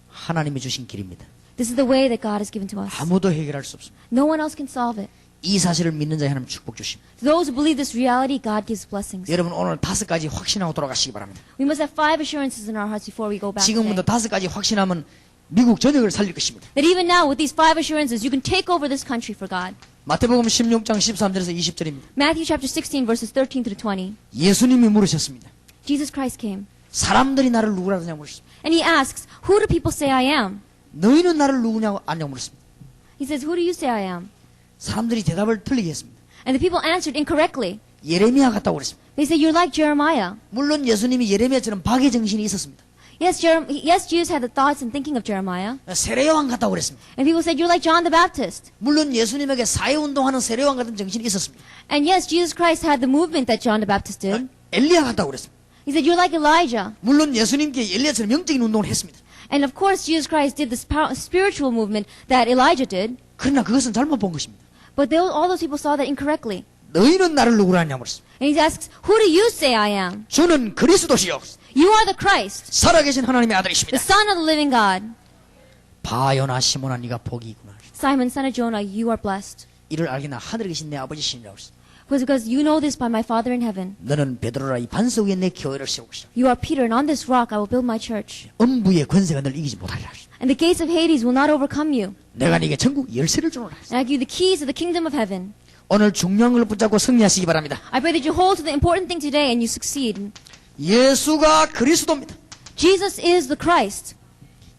하나님이 주신 길입니다. This is the way that God has given to us. 아무도 해결할 수 없습니다. No one else can solve it. 이 사실을 믿는 자에 하나님 축복 주십니다. Those who believe this reality, God gives blessings. 여러분 오늘 5가지 확신하고 돌아가시기 바랍니다. We must have 5 assurances in our hearts before we go back 지금부터 today. 5가지 확신하면 미국 전역을 살릴 것입니다. That even now, with these 5 assurances, you can take over this country for God. 마태복음 16장 13절에서 20절입니다. Matthew chapter 16, verses 13 through 20. 예수님이 물으셨습니다. Jesus Christ came. 사람들이 나를 누구라고 하냐고 물으셨습니다. And he asks, who do people say I am? 너희는 나를 누구냐고 아냐고 물었습니다. He says, who do you say I am? 사람들이 대답을 틀리게 했습니다. And the people answered incorrectly. 예레미야 같다고 그랬습니다. They said, you're like Jeremiah. 물론 예수님이 예레미야처럼 박의 정신이 있었습니다. Yes, Jesus had the thoughts and thinking of Jeremiah. 세례요한 같다고 그랬습니다. And people said, you're like John the Baptist. 물론 예수님에게 사회운동하는 세례요한 같은 정신이 있었습니다. And yes, Jesus Christ had the movement that John the Baptist did. 엘리야 같다고 그랬습니다. He said, you're like Elijah. 물론 예수님께 엘리야처럼 영적인 운동을 했습니다. And of course, Jesus Christ did the spiritual movement that Elijah did. 그러나 그것은 잘못 본 것입니다. But all those people saw that incorrectly. 너희는 나를 누구라 하냐고 그랬습니다. And he asks, who do you say I am? 주는 그리스도시요 You are the Christ, 살아계신 하나님의 the 아들이십니다. Son of the living God. 바요나 시몬아 네가 복이 있구나. Simon, son of Jonah, you are blessed. 이를 알기나 하늘에 계신 내 아버지시니라고 그랬습니다. Because you know this by my Father in heaven. 너는 베드로라 이 반석 위에 내 교회를 세울 것이다. You are Peter, and on this rock I will build my church. 음부의 권세가 널 이기지 못하리라. And the gates of Hades will not overcome you. 내가 네게 천국 열쇠를 주노라. And I give you the keys of the kingdom of heaven. 오늘 중요한 걸 붙잡고 승리하시기 바랍니다. I pray that you hold to the important thing today and you succeed. 예수가 그리스도입니다. Jesus is the Christ.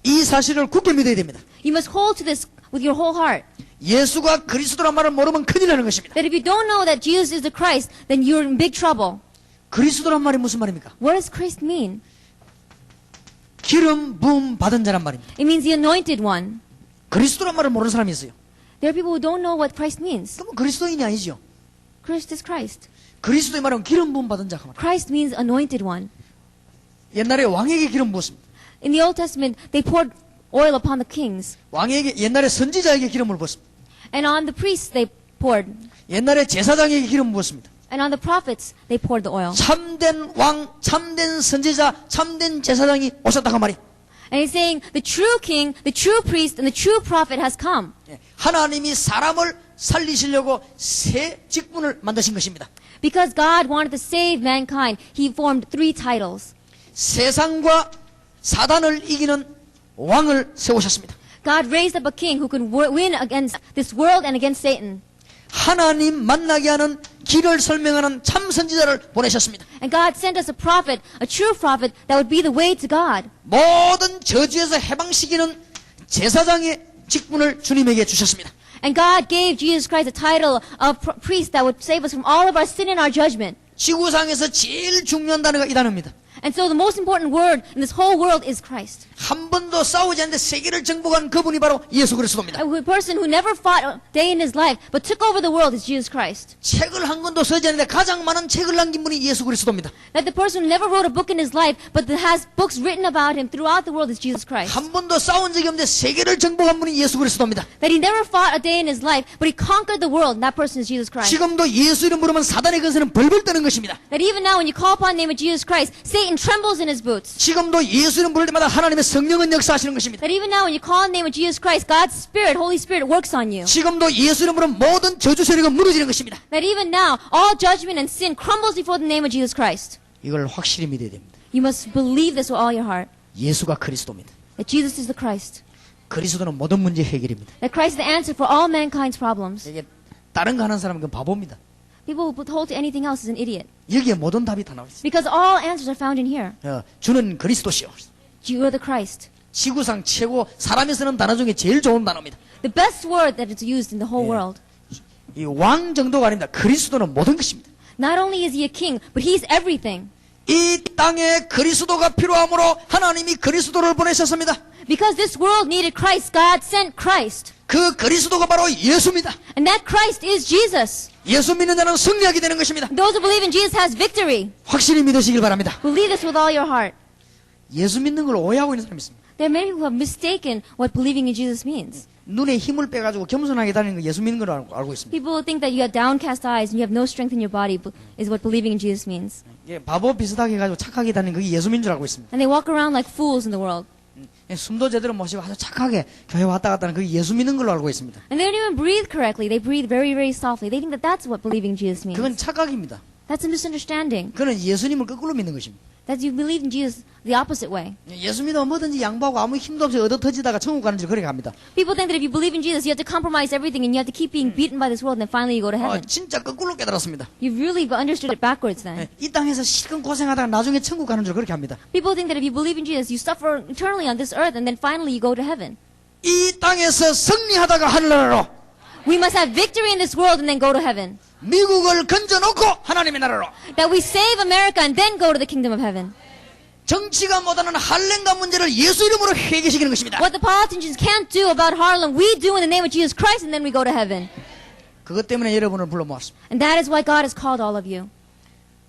이 사실을 굳게 믿어야 됩니다. You must hold to this with your whole heart. 예수가 그리스도란 말을 모르면 큰일 나는 것입니다. That if you don't know that Jesus is the Christ, then you're in big trouble. 그리스도란 말이 무슨 말입니까? What does Christ mean? 기름 부음 받은 자란 말입니다. It means the anointed one. 그리스도란 말을 모르는 사람이 있어요. There are people who don't know what Christ means. 그러면 그리스도인이 아니죠. Christ is Christ. 그리스도의 말은 기름 부음 받은 자가 말이에요. Christ means anointed one. 옛날에 왕에게 기름 부었습니다. In the Old Testament, they poured oil upon the kings. 왕에게 옛날에 선지자에게 기름을 부었습니다. And on the priests, they poured. 옛날에 제사장에게 기름 부었습니다. And on the prophets, they poured the oil. 참된 왕, 참된 선지자, 참된 제사장이 오셨다고 말이에요. And he's saying, the true king, the true priest, and the true prophet has come. 하나님이 사람을 살리시려고 새 직분을 만드신 것입니다. Because God wanted to save mankind, he formed 3 titles. 세상과 사단을 이기는 왕을 세우셨습니다. God raised up a king who could win against this world and against Satan. 하나님 만나게 하는 길을 설명하는 참 선지자를 보내셨습니다. And God sent us a prophet, a true prophet, that would be the way to God. 모든 저주에서 해방시키는 제사장의 직분을 주님에게 주셨습니다. And God gave Jesus Christ a title of priest that would save us from all of our sin and our judgment. 지구상에서 제일 중요한 단어가 이 단어입니다. And so the most important word in this whole world is Christ. 한 번도 싸우지 않는데 세계를 정복한 그분이 바로 예수 그리스도입니다. A person who never fought a day in his life but took over the world is Jesus Christ. 책을 한 권도 쓰지 않는데 가장 많은 책을 남긴 분이 예수 그리스도입니다. That the person who never wrote a book in his life but that has books written about him throughout the world is Jesus Christ. 한 번도 싸운 적이 없는데 세계를 정복한 분이 예수 그리스도입니다. That he never fought a day in his life but he conquered the world and that person is Jesus Christ. 지금도 예수 이름 부르면 사단의 근세는 벌벌 떠는 것입니다. That even now when you call upon the name of Jesus Christ, Satan trembles in his boots. 지금도 예수 이름 부를 때마다 하나님의 성령은 역사하시는 것입니다. That even now when you call on the name of Jesus Christ, God's Spirit, Holy Spirit works on you. 지금도 예수 이름 부르면 모든 저주 세력은 무너지는 것입니다. That even now all judgment and sin crumbles before the name of Jesus Christ. 이걸 확실히 믿어야 됩니다. You must believe this with all your heart. 예수가 그리스도입니다. That Jesus is the Christ. 그리스도는 모든 문제 해결입니다. That Christ is the answer for all mankind's problems. 이게 다른 거 하는 사람은 그건 바보입니다. People who hold to anything else is an idiot. 여기에 모든 답이 다 나와 있어요. Because all answers are found in here. 주는 그리스도시요. You are the Christ. 지구상 최고 사람이 쓰는 단어 중에 제일 좋은 단어입니다. The best word that is used in the whole world. 이 왕 정도가 아닙니다. 그리스도는 모든 것입니다. Not only is he a king, but he's everything. 이 땅에 그리스도가 필요하므로 하나님이 그리스도를 보내셨습니다. Because this world needed Christ, God sent Christ. 그 그리스도가 바로 예수입니다. And that Christ is Jesus. 예수 믿는 자는 승리하게 되는 것입니다. Those who believe in Jesus has victory. 확실히 믿으시길 바랍니다. Believe this with all your heart. 예수 믿는 걸 오해하고 있는 사람이 있습니다. There are many people who have mistaken what believing in Jesus means. 눈에 힘을 빼가지고 겸손하게 다니는 거 예수 믿는 걸 알고 있습니다. People think that you have downcast eyes and you have no strength in your body is what believing in Jesus means. 바보 비슷하게 해가지고 착하게 다니는 게 예수 믿는 줄 알고 있습니다. And they walk around like fools in the world. 숨도 제대로 못 쉬고 아주 착하게 교회 왔다 갔다 하는 그 예수 믿는 걸로 알고 있습니다. And they don't even breathe correctly. They breathe very, very softly. They think that that's what believing Jesus means. 그건 착각입니다. That's a misunderstanding. 그는 예수님을 거꾸로 믿는 것입니다. That you believe in Jesus the opposite way. 예수 믿으면 뭐든지 양보하고 아무 힘도 없이 얻어 터지다가 천국 가는 줄 그렇게 갑니다. People think that if you believe in Jesus, you have to compromise everything and you have to keep being beaten by this world and then finally you go to heaven. 진짜 거꾸로 깨달았습니다. You've really understood it backwards then. 이 땅에서 실컷 고생하다가 나중에 천국 가는 줄 그렇게 합니다. People think that if you believe in Jesus, you suffer eternally on this earth and then finally you go to heaven. 이 땅에서 승리하다가 하늘나라로 We must have victory in this world and then go to heaven. 미국을 건져놓고 하나님의 나라로 That we save America and then go to the kingdom of heaven. 정치가 못하는 할렘가 문제를 예수 이름으로 해결시키는 것입니다. What the politicians can't do about Harlem, we do in the name of Jesus Christ and then we go to heaven. 그것 때문에 여러분을 불러 모았습니다. And that is why God has called all of you.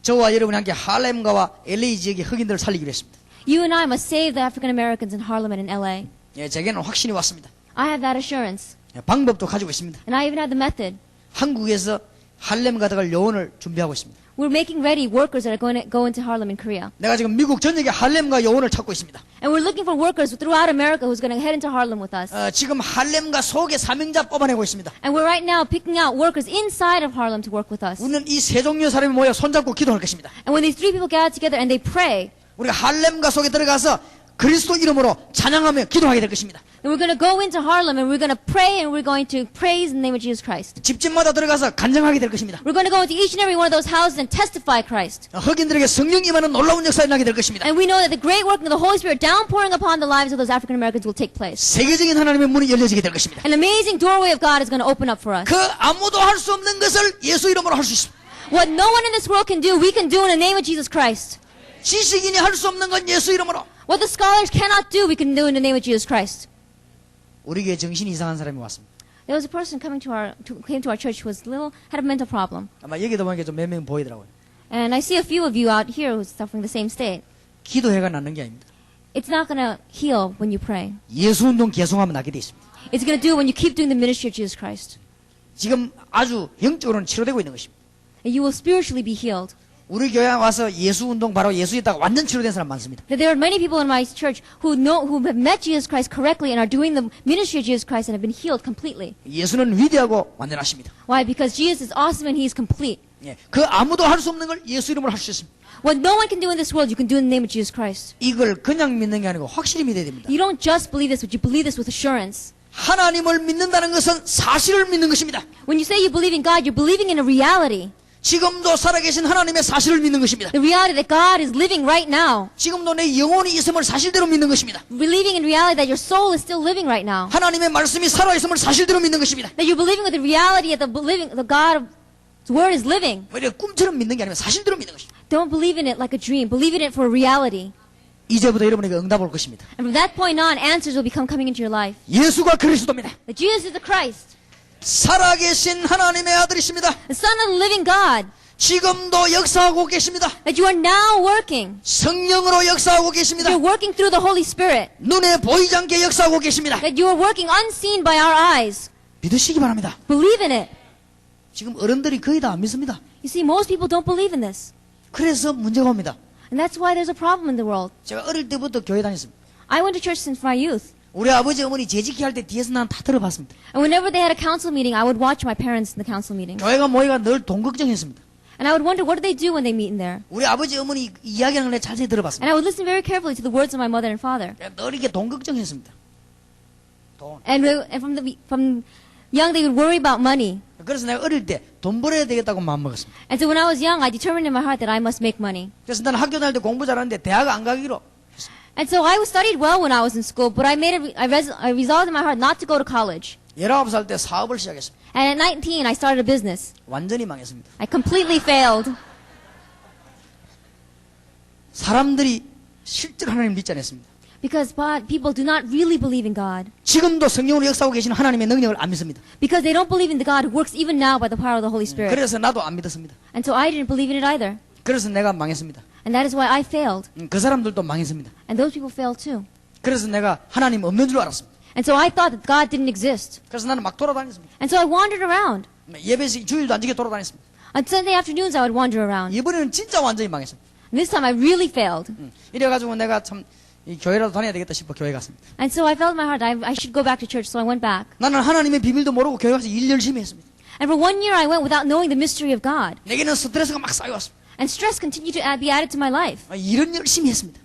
저와 여러분이 함께 할렘가와 LA 지역의 흑인들을 살리기로 했습니다. You and I must save the African Americans in Harlem and in LA. 예, 제게는 확신이 왔습니다. I have that assurance. 예, 방법도 가지고 있습니다. And I even have the method. 한국에서 할렘가 들어갈 요원을 준비하고 있습니다. We're making ready workers that are going to go into Harlem in Korea. 내가 지금 미국 전역에 할렘가 요원을 찾고 있습니다. And we're looking for workers throughout America who's going to head into Harlem with us. 지금 할렘가 속에 사명자 뽑아내고 있습니다. And we're right now picking out workers inside of Harlem to work with us. 우리는 이 세 종류의 사람이 모여 손잡고 기도할 것입니다. And when these three people gather together and they pray, 우리가 할렘가 속에 들어가서 그리스도 이름으로 찬양하며 기도하게 될 것입니다. then we're going to go into Harlem and we're going to pray and we're going to praise in the name of Jesus Christ. 집집마다 들어가서 간증하게 될 것입니다. We're going to go into each and every one of those houses and testify Christ. 흑인들에게 성령 임하는 놀라운 역사가 일어나게 될 것입니다. And we know that the great work of the Holy Spirit downpouring upon the lives of those African Americans will take place. 세계적인 하나님의 문이 열려지게 될 것입니다. An amazing doorway of God is going to open up for us. 그 아무도 할 수 없는 것을 예수 이름으로 할 수 있습니다. What no one in this world can do, we can do in the name of Jesus Christ. 지식인이 할 수 없는 건 예수 이름으로. What the scholars cannot do, we can do in the name of Jesus Christ. 우리 교회 정신이 이상한 사람이 왔습니다. There was a person came to our church who was had a mental problem. 아마 여기도 보니까 좀 몇 명 보이더라고요. And I see a few of you out here who's suffering the same state. 기도회가 낫는 게 아닙니다. It's not going to heal when you pray. 예수 운동 계속하면 낫게 돼 있습니다. It's going to do when you keep doing the ministry of Jesus Christ. 지금 아주 영적으로는 치료되고 있는 것입니다. And you will spiritually be healed. 우리 교회 와서 예수 운동 바로 예수 있다가 완전 치료된 사람 많습니다. That there are many people in my church who have met Jesus Christ correctly and are doing the ministry of Jesus Christ and have been healed completely. 예수는 위대하고 완전하십니다. Why? Because Jesus is awesome and He is complete. 예, 그 아무도 할 수 없는 걸 예수 이름으로 할 수 있습니다. What no one can do in this world, you can do in the name of Jesus Christ. 이걸 그냥 믿는 게 아니고 확실히 믿어야 됩니다. You don't just believe this, but you believe this with assurance. 하나님을 믿는다는 것은 사실을 믿는 것입니다. When you say you believe in God, you're believing in a reality. 지금도 살아계신 하나님의 사실을 믿는 것입니다. The reality that God is living right now. 지금도 내 영혼이 있음을 사실대로 믿는 것입니다. Believing in reality that your soul is still living right now. 하나님의 말씀이 살아있음을 사실대로 믿는 것입니다. That you're believing with the reality that the God's word is living. 왜 꿈처럼 믿는 게 아니라 사실대로 믿는 것입니다. Don't believe in it like a dream. Believe in it for a reality. 이제부터 여러분에게 응답 올 것입니다. And from that point on, answers will become coming into your life. 예수가 그리스도입니다. That Jesus is the Christ. 살아계신 하나님의 아들이십니다. The Son of the living God. 지금도 역사하고 계십니다. That you are now working. 성령으로 역사하고 계십니다. You're working through the Holy Spirit. 눈에 보이지 않게 역사하고 계십니다. That you are working unseen by our eyes. 믿으시기 바랍니다. Believe in it. 지금 어른들이 거의 다 안 믿습니다. You see, most people don't believe in this. 그래서 문제가 옵니다. And that's why there's a problem in the world. 제가 어릴 때부터 교회 다녔습니다. I went to church since my youth. 우리 아버지 어머니 재직기 할 때 뒤에서 난 다 들어봤습니다. And whenever they had a council meeting, I would watch my parents in the council meeting. 교회가 모이가 늘 동걱정했습니다. And I would wonder, what do they do when they meet in there? 우리 아버지 어머니 이야기하는 걸 자세히 들어봤습니다. And I would listen very carefully to the words of my mother and father. 늘 이게 동걱정했습니다. And from young, they would worry about money. 그래서 내가 어릴 때 돈 벌어야 되겠다고 마음먹었습니다. And so when I was young, I determined in my heart that I must make money. 그래서 나는 학교 다닐 때 공부 잘하는데 대학 안 가기로. And so I studied well when I was in school, but I resolved in my heart not to go to college. 19살 때 사업을 시작했습니다. And at 19, I started a business. 완전히 망했습니다. I completely failed. 사람들이 실제로 하나님을 믿지 않았습니다. Because people do not really believe in God. 지금도 성령으로 역사하고 계신 하나님의 능력을 안 믿습니다. Because they don't believe in the God who works even now by the power of the Holy Spirit. 그래서 나도 안 믿었습니다. And so I didn't believe in it either. 그래서 내가 망했습니다. And that is why I failed. 그 사람들도 망했습니다. And those people failed too. 그래서 내가 하나님 없는 줄 알았습니다. And so I thought that God didn't exist. 그래서 나는 막 돌아다녔습니다. And so I wandered around. 예배시 주일도 안 지게 돌아다녔습니다. On Sunday afternoons, I would wander around. 이번에는 진짜 완전히 망했습니다. And this time I really failed. 이래가지고 내가 참 이 교회라도 다녀야 되겠다 싶어 교회 갔습니다. And so I felt in my heart I should go back to church, so I went back. 나는 하나님의 비밀도 모르고 교회 가서 일 열심히 했습니다. And for 1 year I went without knowing the mystery of God. 내게는 스트레스가 막 쌓여왔습니다. And stress continued to be added to my life. 일은 열심히 했습니다.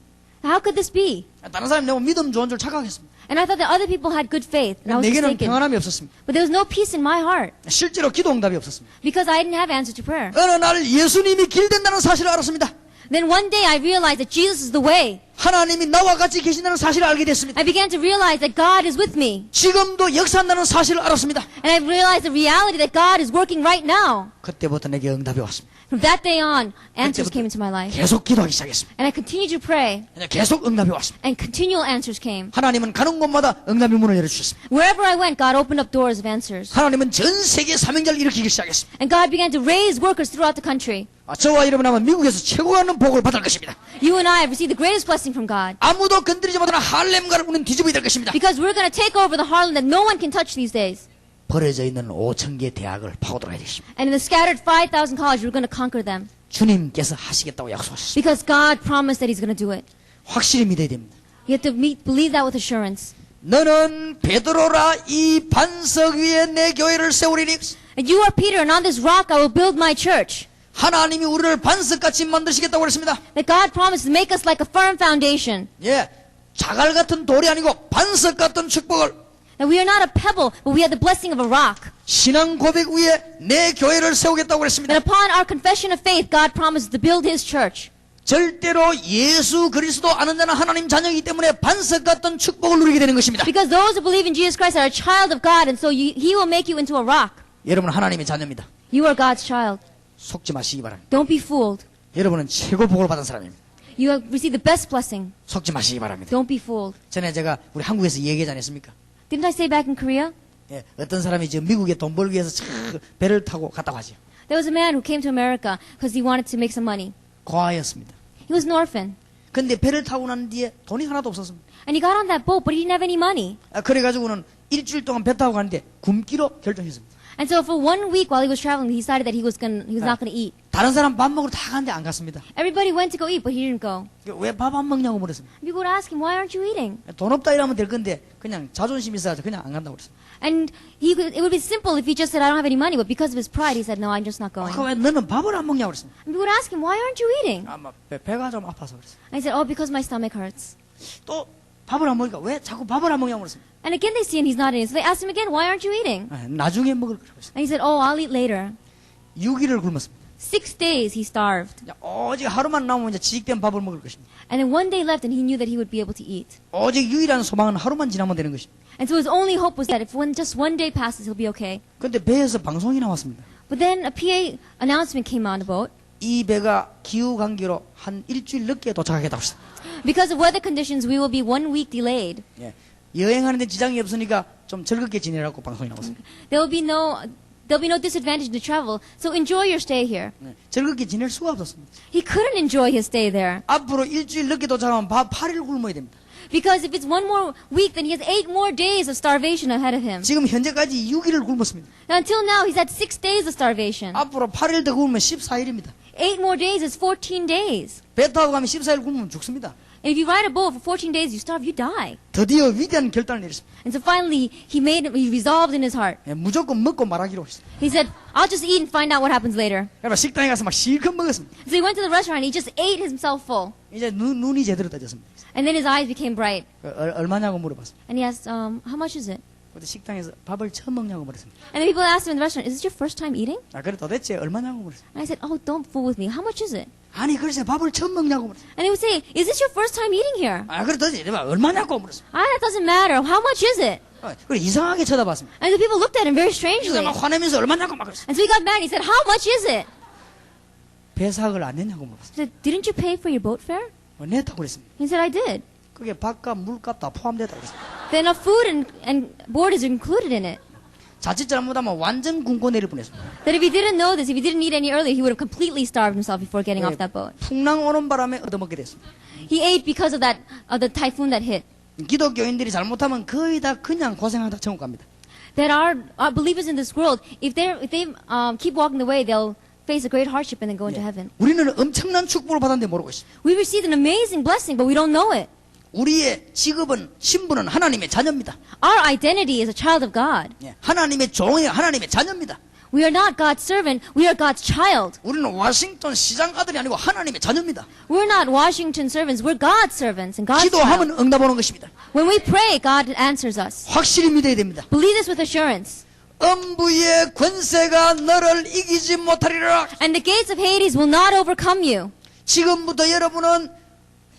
How could this be? 다른 사람이 내가 믿음 좋은 줄 착각했습니다. And I thought that other people had good faith, and I was 내게는 mistaken. 평안함이 없었습니다. But there was no peace in my heart 실제로 기도 응답이 없었습니다. because I didn't have answer to prayer. 어느 날 예수님이 길 된다는 사실을 알았습니다. Then one day I realized that Jesus is the way. 하나님이 나와 같이 계신다는 사실을 알게 됐습니다. I began to realize that God is with me. 지금도 역사한다는 사실을 알았습니다. And I realized the reality that God is working right now. 그때부터 내게 응답이 왔습니다. From that day on, answers came into my life. 계속 기도하기 시작했습니다. And I continued to pray, 계속 응답이 왔습니다. and continual answers came. 하나님은 가는 곳마다 응답의 문을 열어주셨습니다. Wherever I went, God opened up doors of answers. 하나님은 전 세계 사명자를 일으키기 시작했습니다. And God began to raise workers throughout the country. 저와 여러분 아마 미국에서 최고 하는 복을 받을 것입니다. You and I have received the greatest blessing from God. 아무도 건드리지 못하는 할렘가를 우리는 뒤집어야 될 것입니다. Because we're going to take over the Harlem that no one can touch these days. 버려져 있는 5,000개 대학을 파고들어야 되겠습니다. And in the scattered 5,000 colleges, we're going to conquer them. 주님께서 하시겠다고 약속하셨습니다. Because God promised that He's going to do it. 확실히 믿어야 됩니다. You have to believe that with assurance. 너는 베드로라 이 반석 위에 내 교회를 세우리니. And you are Peter, and on this rock I will build my church. 하나님이 우리를 반석같이 만드시겠다고 그랬습니다. That God promised to make us like a firm foundation. 예, 자갈 같은 돌이 아니고 반석 같은 축복을. That we are not a pebble, but we have the blessing of a rock. 신앙 고백 위에 내 교회를 세우겠다고 그랬습니다. That upon our confession of faith, God promises to build His church. 절대로 예수 그리스도 아는 자는 하나님 자녀이기 때문에 반석 같은 축복을 누리게 되는 것입니다. Because those who believe in Jesus Christ are a child of God, and so He will make you into a rock. 여러분 하나님의 자녀입니다. You are God's child. 속지 마시기 바랍니다. Don't be fooled. 여러분은 최고 복을 받은 사람입니다. You have received the best blessing. 속지 마시기 바랍니다. Don't be fooled. 전에 제가 우리 한국에서 얘기하지 않았습니까? Didn't I say back in Korea? 예, 어떤 사람이 저 미국에 돈 벌기 위해서 배를 타고 갔다고 하죠. There was a man who came to America because he wanted to make some money. 고아였습니다. He was an orphan. 근데 배를 타고 난 뒤에 돈이 하나도 없었습니다. And he got on that boat, but he didn't have any money. 그래가지고는 일주일 동안 배 타고 가는데 굶기로 결정했습니다. And so for 1 week while he was traveling, he decided that he was not going to eat. 다른 사람 밥 먹으러 다 갔는데 안 갔습니다. Everybody went to go eat, but he didn't go. 왜 밥 안 먹냐고 물었습니다. People would ask him, why aren't you eating? 돈 없다 이러면 될 건데 그냥 자존심이 있어가지고 그냥 안 간다고 그랬습니다. And it would be simple if he just said, I don't have any money, but because of his pride, he said, no, I'm just not going. 왜 너는 밥을 안 먹냐고 그랬습니다. And people would ask him, why aren't you eating? 아마 배가 좀 아파서 그랬습니다. And he said, oh, because my stomach hurts. 또 밥을 안 먹으니까 왜 자꾸 밥을 안 먹냐고 그랬습니다. And again they see him, he's not eating. So they asked him again, why aren't you eating? 나중에 먹을 거라고 했습니다. And he said, oh, I'll eat later. 6일을 굶었습니다. 6 days he starved. 오직 하루만 남으면 이제 지식된 밥을 먹을 것입니다. And then 1 day left and he knew that he would be able to eat. 오직 유일한 소망은 하루만 지나면 되는 것입니다. And so his only hope was that if just 1 day passes, he'll be okay. 근데 배에서 방송이 나왔습니다. But then a PA announcement came on the boat. 이 배가 기후 관계로 한 일주일 늦게 도착하겠다고 했습니다. Because of weather conditions, we will be 1 week delayed. 예. 여행하는데 지장이 없으니까 좀 즐겁게 지내라고 방송이 나왔습니다. There'll be no disadvantage to travel, so enjoy your stay here. 즐겁게 지낼 수가 없었습니다. He couldn't enjoy his stay there. 앞으로 일주일 늦게 도착하면 8일 굶어야 됩니다. Because if it's 1 more week, then he has 8 more days of starvation ahead of him. 지금 현재까지 6일을 굶었습니다. Now, until now, he's had 6 days of starvation. 앞으로 8일 더 굶으면 14일입니다. 8 more days is 14 days. 배 타고 가면 14일 굶으면 죽습니다. And if you ride a boat for 14 days, you starve, you die. 드디어 위대한 결단을 내렸습니다. And so finally, he resolved in his heart. 예, 무조건 먹고 말하기로 했습니다. He said, I'll just eat and find out what happens later. 그래서 식당에 가서 막 실컷 먹었습니다. So he went to the restaurant and he just ate himself full. 이제 눈이 제대로 떠졌습니다. And then his eyes became bright. 얼마냐고 물어봤습니다. And he asked, how much is it? 그때 식당에서 밥을 처음 먹냐고 물었습니다. And then people asked him in the restaurant, is this your first time eating? 그래 도대체 얼마냐고 물었습니다. And I said, oh, don't fool with me. How much is it? 아니 글쎄 밥을 처음 먹냐고 물었습니다. And he would say, is this your first time eating here? 그래 도대체 얼마냐고 물었습니다. That doesn't matter. How much is it? 그래 이상하게 쳐다봤습니다. And the people looked at him very strangely. 막 화내면서 얼마냐고 막 그랬습니다. And so he got mad and he said, how much is it? 배삭을 안 냈냐고 물었습니다. He said, didn't you pay for your boat fare? 냈다고 그랬습니다. He said, I did. 그게 밥값 물값 다 포함됐다고 그랬습니다. Then food and board is included in it. 자칫 잘못하면 완전 굶고 내릴 뻔했습니다. That if he didn't know this, if he didn't eat any earlier, he would have completely starved himself before getting off that boat. 풍랑 오는 바람에 얻어먹게 됐습니다. He ate because of the typhoon that hit. 기독교인들이 잘못하면 거의 다 그냥 고생하다 천국 갑니다. That our believers in this world, if they keep walking the way, they'll face a great hardship and then go into heaven. 우리는 엄청난 축복을 받았는데 모르고 있습니다. We received an amazing blessing, but we don't know it. 우리의 직업은 신분은 하나님의 자녀입니다. Our identity is a child of God. 예, 하나님의 종이 하나님의 자녀입니다. We are not God's servant. We are God's child. 우리는 워싱턴 시장가들이 아니고 하나님의 자녀입니다. We're not Washington servants. We're God's servants and God's child. 기도하면 응답 오는 것입니다. When we pray, God answers us. 확실히 믿어야 됩니다. Believe this with assurance. 음부의 권세가 너를 이기지 못하리라. And the gates of Hades will not overcome you. 지금부터 여러분은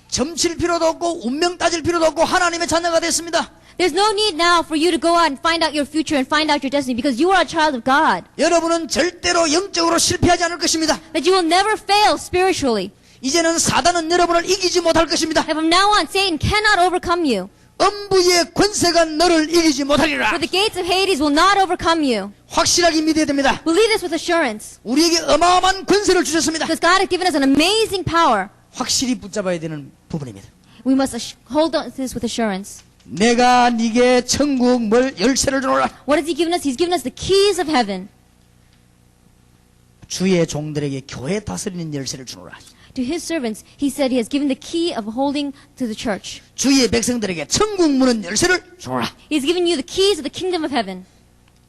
점칠 필요도 없고 운명 따질 필요도 없고 하나님의 자녀가 됐습니다. There's no need now for you to go out and find out your future and find out your destiny because you are a child of God. 여러분은 절대로 영적으로 실패하지 않을 것입니다. That you will never fail spiritually. 이제는 사단은 여러분을 이기지 못할 것입니다. And from now on, Satan cannot overcome you. 음부의 권세가 너를 이기지 못하리라. For the gates of Hades will not overcome you. 확실하게 믿어야 됩니다. Believe this with assurance. 우리에게 어마어마한 권세를 주셨습니다. Because God has given us an amazing power. 확실히 붙잡아야 되는 부분입니다. We must hold on to this with assurance. 내가 네게 천국 열쇠를 주노라. What has He given us? He's given us the keys of heaven. 주의 종들에게 교회 다스리는 열쇠를 주노라. To His servants, He said He has given the key of holding to the church. 주의 백성들에게 천국 문은 열쇠를 주노라. He's given you the keys of the kingdom of heaven.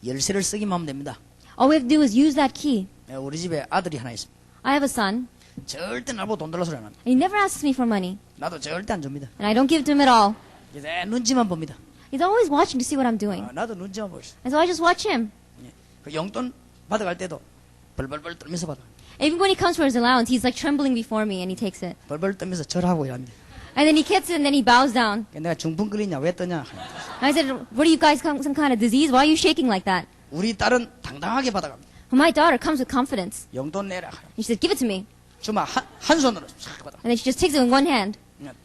열쇠를 쓰기만 하면 됩니다. All we have to do is use that key. 우리 집에 아들이 하나 있습니다. I have a son, 절대 나보고 돈 달라 소리 안 합니다. and he never asks me for money, 나도 절대 안 줍니다. and I don't give it to him at all. 내 눈치만 봅니다. He's always watching to see what I'm doing, 나도 눈치만 보고 있어. and so I just watch him. 그 용돈 받아갈 때도 벌벌벌 떨면서 받아. Even when he comes for his allowance, he's like trembling before me, and he takes it. 벌벌 떨면서 절하고 이랍니다. And then he gets it, and then he bows down. 내가 중풍 끌리냐 왜 떠냐. I said, "What are you guys, some kind of disease? Why are you shaking like that?" 우리 딸은 당당하게 받아갑니다. Well, my daughter comes with confidence, 용돈 내라. and she said, "Give it to me," 주마 한 손으로 싹 받아. and then she just takes it in one hand.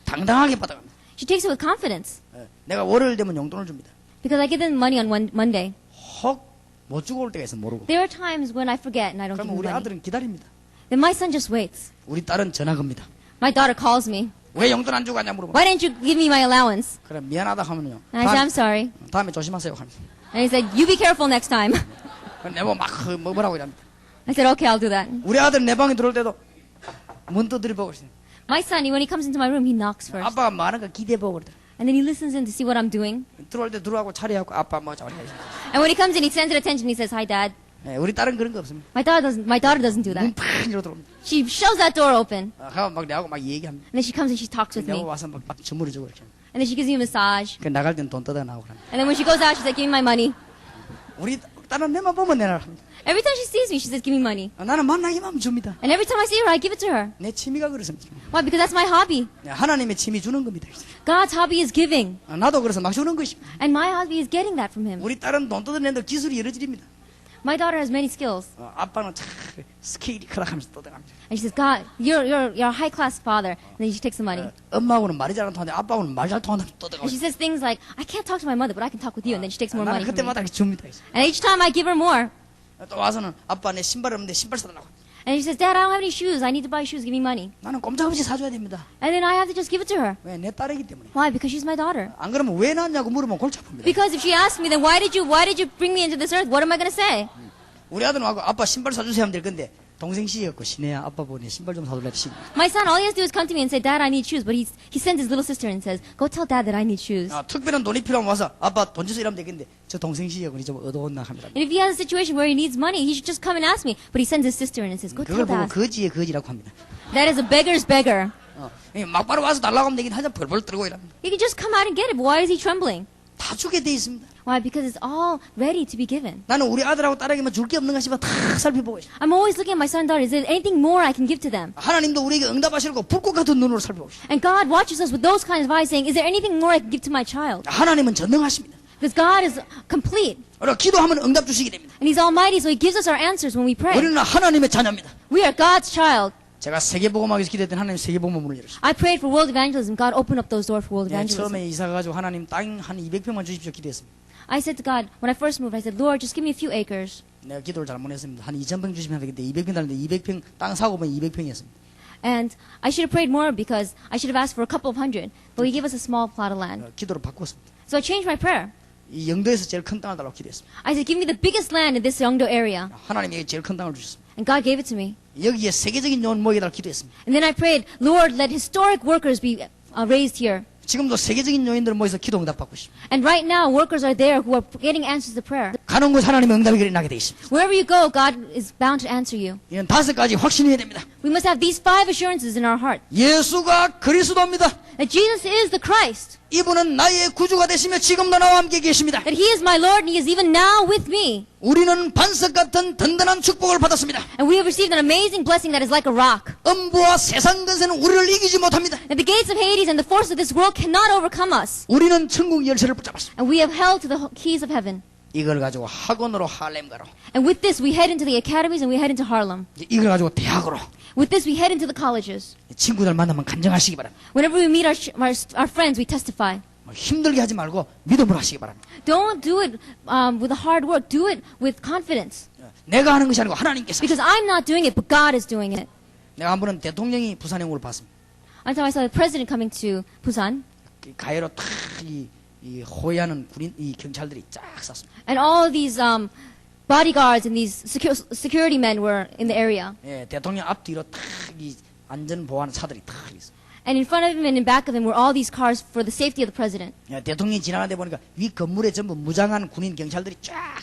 당당하게 받아갑니다. She takes it with confidence 내가 월요일 되면 용돈을 줍니다. because I give them money on Monday. 혹 못 주고 올 때가 있어 모르고. There are times when I forget and I don't give 그러면 them 우리 money. 아들은 기다립니다. Then my son just waits. 우리 딸은 전화 겁니다. My daughter calls me. 왜 용돈 안 주고 가냐 물어봐. Why didn't you give me my allowance? 그래 미안하다 하면요. And I said, I'm sorry. 다음에 조심하세요 하면서. And he said, you be careful next time. 내가 막 뭐라고 이랍니다. I said, okay, I'll do that. 우리 아들 내 방에 들어올 때도 문 두드려 보고 있어요. My son, when he comes into my room, he knocks first. 아빠가 말하는 거 기대해 보고 그러더라. And then he listens in to see what I'm doing. 들어올 때 들어가고 차려하고 아빠 뭐 저래. And when he comes in, he sends it attention. He says, hi, Dad. 우리 딸은 그런 거 없습니다. My daughter doesn't do that. 문 팍 열어 들어옵니다. She shoves that door open. 가면 막 내하고 막 얘기합니다. And then she comes and she talks with 내가 me. 와서 막 주물을 주고 이렇게. And then she gives me a massage. 그 나갈 땐 돈 뜯어 나오고 그럽니다. And then when she goes out, she's like, give me my money. 우리 딸은 내만 보면 내놔 합니다. Every time she sees me, she says, give me money. 나는 만나기만 하면 줍니다. And every time I see her, I give it to her. 내 취미가 그렇습니다. Why? Because that's my hobby. 하나님의 취미 주는 겁니다. God's hobby is giving. 나도 그래서 막 주는 것입니다. And my hobby is getting that from him. 우리 딸은 돈 뜯어내는데 기술이 여러 질입니다. My daughter has many skills. 아빠는 참 스케일이 크다하면서 뜯어갑니다. And she says, God, you're a high class father. And then she takes the money. 엄마하고는 말이 잘 안 통하는데 아빠하고는 말 잘 통한다고 And 뜯어갑니다. she says things like, I can't talk to my mother, but I can talk with you. And then she takes more 나는 money from me. 그때마다 줍니다. And each time I give her more. 또 와서는 아빠 내 신발 없는데 신발 사달라고. And she says, Dad, I don't have any shoes. I need to buy shoes. Give me money. 나는 꼼짝없이 사줘야 됩니다. And then I have to just give it to her. 왜? 내 딸이기 때문에. Why? Because she's my daughter. 안 그러면 왜 낳았냐고 물으면 골치 아픕니다. Because if she asks me, then why did you bring me into this earth? What am I going to say? 우리 아들은 와고 아빠 신발 사주세요 하면 될 건데 동생 시였고 시내야 아빠 보니 신발 좀 사줄래 시. My son, all he has to do is come to me and say, Dad, I need shoes. But he sends his little sister and says, go tell Dad that I need shoes. 특별한 돈이 필요하면 와서 아빠 돈 주세요 이러면 되겠는데 저 동생 시였고 좀 어두웠나 합니다. And if he has a situation where he needs money, he should just come and ask me. But he sends his sister in and says, go 그걸 tell 보고 Dad. 거지의 거지라고 합니다. That is a beggar's beggar. 막바로 와서 달라고 하면 되긴 하자 벌벌 떨고 이랍니다. He can just come out and get it. But why is he trembling? 다 주게 돼 있습니다. Why? Because it's all ready to be given. 나는 우리 아들하고 딸에게만 줄 게 없는가 싶어 다 살펴보고 있어요. I'm always looking at my son and daughter. Is there anything more I can give to them? 하나님도 우리에게 응답하시려고 불꽃 같은 눈으로 살펴보고 있어요. And God watches us with those kinds of eyes saying, is there anything more I can give to my child? 하나님은 전능하십니다. Because God is complete. 우리가 기도하면 응답 주시게 됩니다. And He's almighty, so He gives us our answers when we pray. 우리는 하나님의 자녀입니다. We are God's child. 제가 세계복음하기 위해서 기도했던 하나님 세계복음 문을 열었어요. I prayed for world evangelism. God opened up those doors for world evangelism. 처음에 이사 가지고 하나님 땅 한 200평만 주십시오 기도했습니다. I said to God, when I first moved, I said, Lord, just give me a few acres. 내가 기도를 잘못했습니다. 한 2,000평 주시면 되겠는데 200평 달는데 200평 땅 사고 보면 200평이었습니다. And I should have prayed more because I should have asked for a couple of hundred. But He gave us a small plot of land. 기도를 바꿨습니다. So I changed my prayer. 이 영도에서 제일 큰 땅을 달라고 기도했습니다. I said, give me the biggest land in this Yeongdo area. 하나님이 제일 큰 땅을 주셨습니다. And God gave it to me. 여기에 세계적인 요원 모이게 달라고 기도했습니다. And then I prayed, Lord, let historic workers be raised here. 지금도 세계적인 요인들 모여서 기도 응답받고 있습니다. And right now, workers are there who are getting answers to prayer. 가는 곳 하나님의 응답이 나게 돼 있습니다. Wherever you go, God is bound to answer you. 이런 5가지 확신해야 됩니다. We must have these 5 assurances in our heart. 예수가 그리스도입니다. That Jesus is the Christ. 이분은 나의 구주가 되시며 지금도 나와 함께 계십니다. That He is my Lord and He is even now with me. 우리는 반석 같은 든든한 축복을 받았습니다. And we have received an amazing blessing that is like a rock. 음부와 세상 근세는 우리를 이기지 못합니다. That the gates of Hades and the force of this world cannot overcome us. 우리는 천국 열쇠를 붙잡았습니다. And we have held to the keys of heaven. 이걸 가지고 학원으로 할렘 가로. And with this, we head into the academies and we head into Harlem. 이걸 가지고 대학으로. With this, we head into the colleges. 친구들 만나면 간증하시기 바랍니다. Whenever we meet our friends, we testify. 힘들게 하지 말고 믿음으로 하시기 바랍니다. Don't do it with a hard work. Do it with confidence. 내가 하는 것이 아니고 하나님께서. Because I'm not doing it, but God is doing it. 내가 한 번은 대통령이 부산에 온 걸 봤습니다. One time I saw the president coming to Busan. 가해로 이 호위하는 군인, 이 경찰들이 쫙 쌌습니다. And all these bodyguards and these security men were in the area. 예, 대통령 앞뒤로 이 안전 보호하는 차들이 탁 있어. And in front of him and in back of him were all these cars for the safety of the president. 예, 대통령이 지나가는데 보니까 위 건물에 전부 무장한 군인 경찰들이 쫙.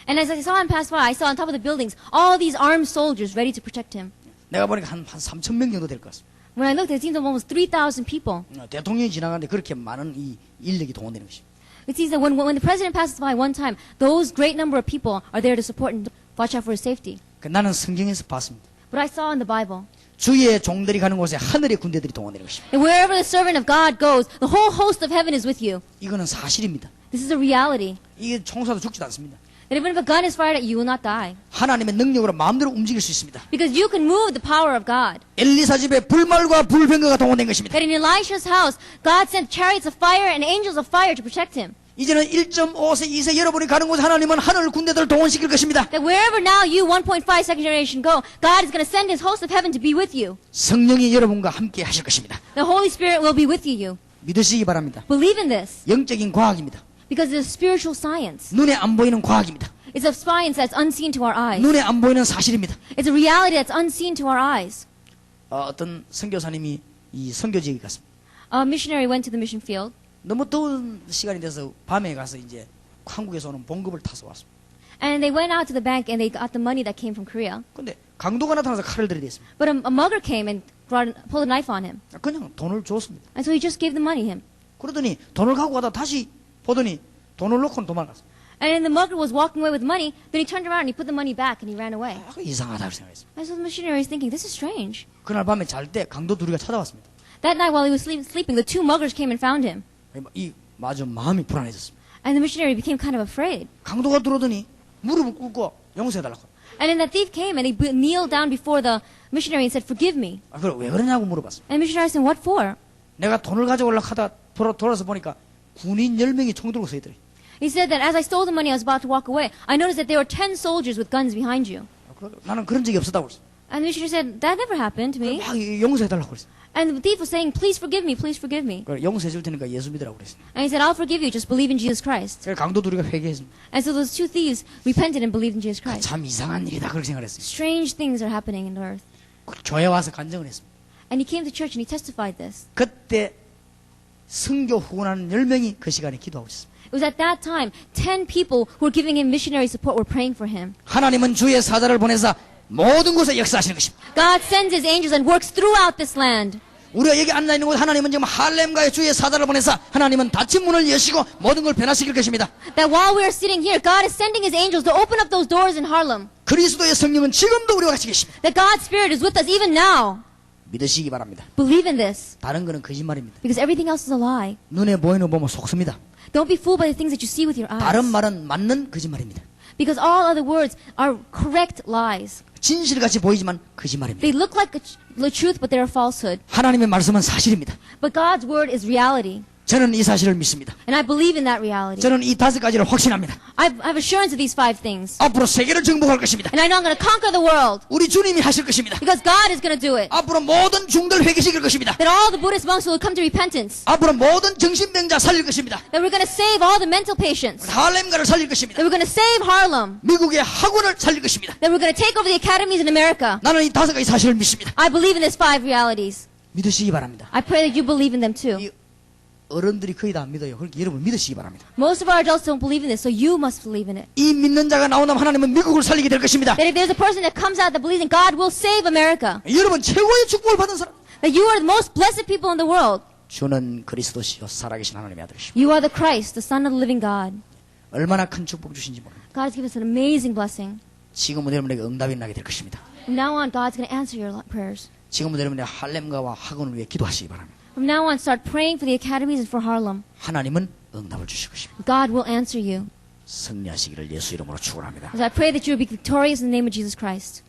And as I saw him pass by, I saw on top of the buildings all these armed soldiers ready to protect him. 내가 보니까 한 3,000명 정도 될 것 같습니다. When I looked, it seemed almost 3,000 people. 대통령이 지나가는데 그렇게 많은 이 인력이 동원되는 것입니다. It seems that when the president passes by one time, those great number of people are there to support and watch out for his safety. 나는 성경에서 봤습니다. But I saw in the Bible. 주의 종들이 가는 곳에 하늘의 군대들이 동원되는 것입니다. And wherever the servant of God goes, the whole host of heaven is with you. 이거는 사실입니다. This is a reality. 이게 총사도 죽지도 않습니다. That even if a gun is fired at you, you will not die. 하나님의 능력으로 마음대로 움직일 수 있습니다. Because you can move the power of God. 엘리사 집에 불말과 불병거가 동원된 것입니다. That in Elisha's house, God sent chariots of fire and angels of fire to protect him. 이제는 1.5세, 2세 여러분이 가는 곳에 하나님은 하늘 군대들을 동원시킬 것입니다. That wherever now you 1.5 second generation go, God is going to send His host of heaven to be with you. 성령이 여러분과 함께 하실 것입니다. The Holy Spirit will be with you. 믿으시기 바랍니다. Believe in this. 영적인 과학입니다. Because it's a spiritual science. 눈에 안 보이는 과학입니다. It's a science that's unseen to our eyes. 눈에 안 보이는 사실입니다. It's a reality that's unseen to our eyes. 어떤 선교사님이 이 선교지에 갔습니다. A missionary went to the mission field. 너무 더운 시간이 돼서 밤에 가서 이제 한국에서 오는 봉급을 타서 왔습니다. And they went out to the bank and they got the money that came from Korea. 근데 강도가 나타나서 칼을 들이댔습니다. But a mugger came and pulled a knife on him. 그냥 돈을 줬습니다. And so he just gave the money him. 그러더니 돈을 갖고 가다 다시 보더니 돈을 놓고는 도망갔습니다. And then the mugger was walking away with money. Then he turned around and he put the money back and he ran away. 이상하다고 생각했습니다. And so the missionary is thinking, this is strange. 그날 밤에 잘 때 강도 둘이가 찾아왔습니다. That night while he was sleeping, the 2 muggers came and found him. 이 마저 마음이 불안해졌습니다. And the missionary became kind of afraid. 강도가 들어오더니 무릎을 꿇고 용서해달라고. And then that thief came and he kneeled down before the missionary and said, forgive me. 그래 왜 그러냐고 물어봤습니다. And the missionary said, what for? 내가 돈을 가져오려고 하다 돌아서 보니까 군인 10명이 총 들고 서 있더래. He said that as I stole the money, I was about to walk away. I noticed that there were 10 soldiers with guns behind you. 나는 그런 적이 없었다고 그랬어. And the missionary said, that never happened to me. 막 용서해달라고 그랬어. And the thief was saying, please forgive me, please forgive me. 그래 용서해줄 테니까 예수 믿으라고 그랬어. And he said, I'll forgive you, just believe in Jesus Christ. 그래 강도 둘이가 회개했습니다. And so those 2 thieves repented and believed in Jesus Christ. 참 이상한 일이다 그렇게 생각했어요. Strange things are happening in the earth. 교회 와서 간증을 했습니다. And he came to church and he testified this. 그때 선교 후원하는 10명이 그 시간에 기도하고 있었습니다. It was at that time, 10 people who were giving him missionary support were praying for him. 하나님은 주의 사자를 보내서 모든 곳에 역사하시는 것입니다. God sends his angels and works throughout this land. 우리가 여기 앉아 있는 곳 하나님은 지금 할렘가에 주의 사자를 보내서 하나님은 닫힌 문을 여시고 모든 걸 변화시킬 것입니다. That while we are sitting here, God is sending his angels to open up those doors in Harlem. 그리스도의 성령은 지금도 우리와 같이 계십니다. That God's Spirit is with us even now. 믿으시기 바랍니다. Believe in this. 다른 거는 거짓말입니다. Because everything else is a lie. 눈에 보이는 거 보면 속습니다. Don't be fooled by the things that you see with your 다른 eyes. 말은 맞는 거짓말입니다. Because all other words are correct lies. 진실같이 보이지만 거짓말입니다. They look like the truth, but they're a falsehood. 하나님의 말씀은 사실입니다. But God's word is reality. 저는 이 사실을 믿습니다. And I believe in that reality. 저는 이 5가지를 확신합니다. I have assurance of these 5 things. 앞으로 세계를 정복할 것입니다. And I know I'm going to conquer the world. 우리 주님이 하실 것입니다. Because God is going to do it. 앞으로 모든 중들 회개시킬 것입니다. That all the Buddhist monks will come to repentance. 앞으로 모든 정신병자 살릴 것입니다. That we're going to save all the mental patients. 할렘가를 살릴 것입니다. That we're going to save Harlem. 미국의 학원을 살릴 것입니다. That we're going to take over the academies in America. 나는 이 5가지 사실을 믿습니다. I believe in these 5 realities. 믿으시기 바랍니다. I pray that you believe in them too. 어른들이 거의 다 안 믿어요. 그러니까 여러분 믿으시기 바랍니다. Most of our adults don't believe in this, so you must believe in it. 이 믿는 자가 나온다면 하나님은 미국을 살리게 될 것입니다. That if there's a person that comes out that believes in God will save America. 여러분 최고의 축복을 받은 사람. That you are the most blessed people in the world. 주는 그리스도시요 살아계신 하나님의 아들이십니다. You are the Christ, the Son of the living God. 얼마나 큰 축복 주신지 모릅니다. God has given us an amazing blessing. 지금은 여러분에게 응답이 나게 될 것입니다. From now on, God's going to answer your prayers. 지금은 여러분의 할렘가와 학원을 위해 기도하시기 바랍니다. From now on, start praying for the academies and for Harlem. 하나님은 응답을 주실 것입니다. God will answer you. 승리하시기를 예수 이름으로 축원합니다. As I pray that you will be victorious in the name of Jesus Christ.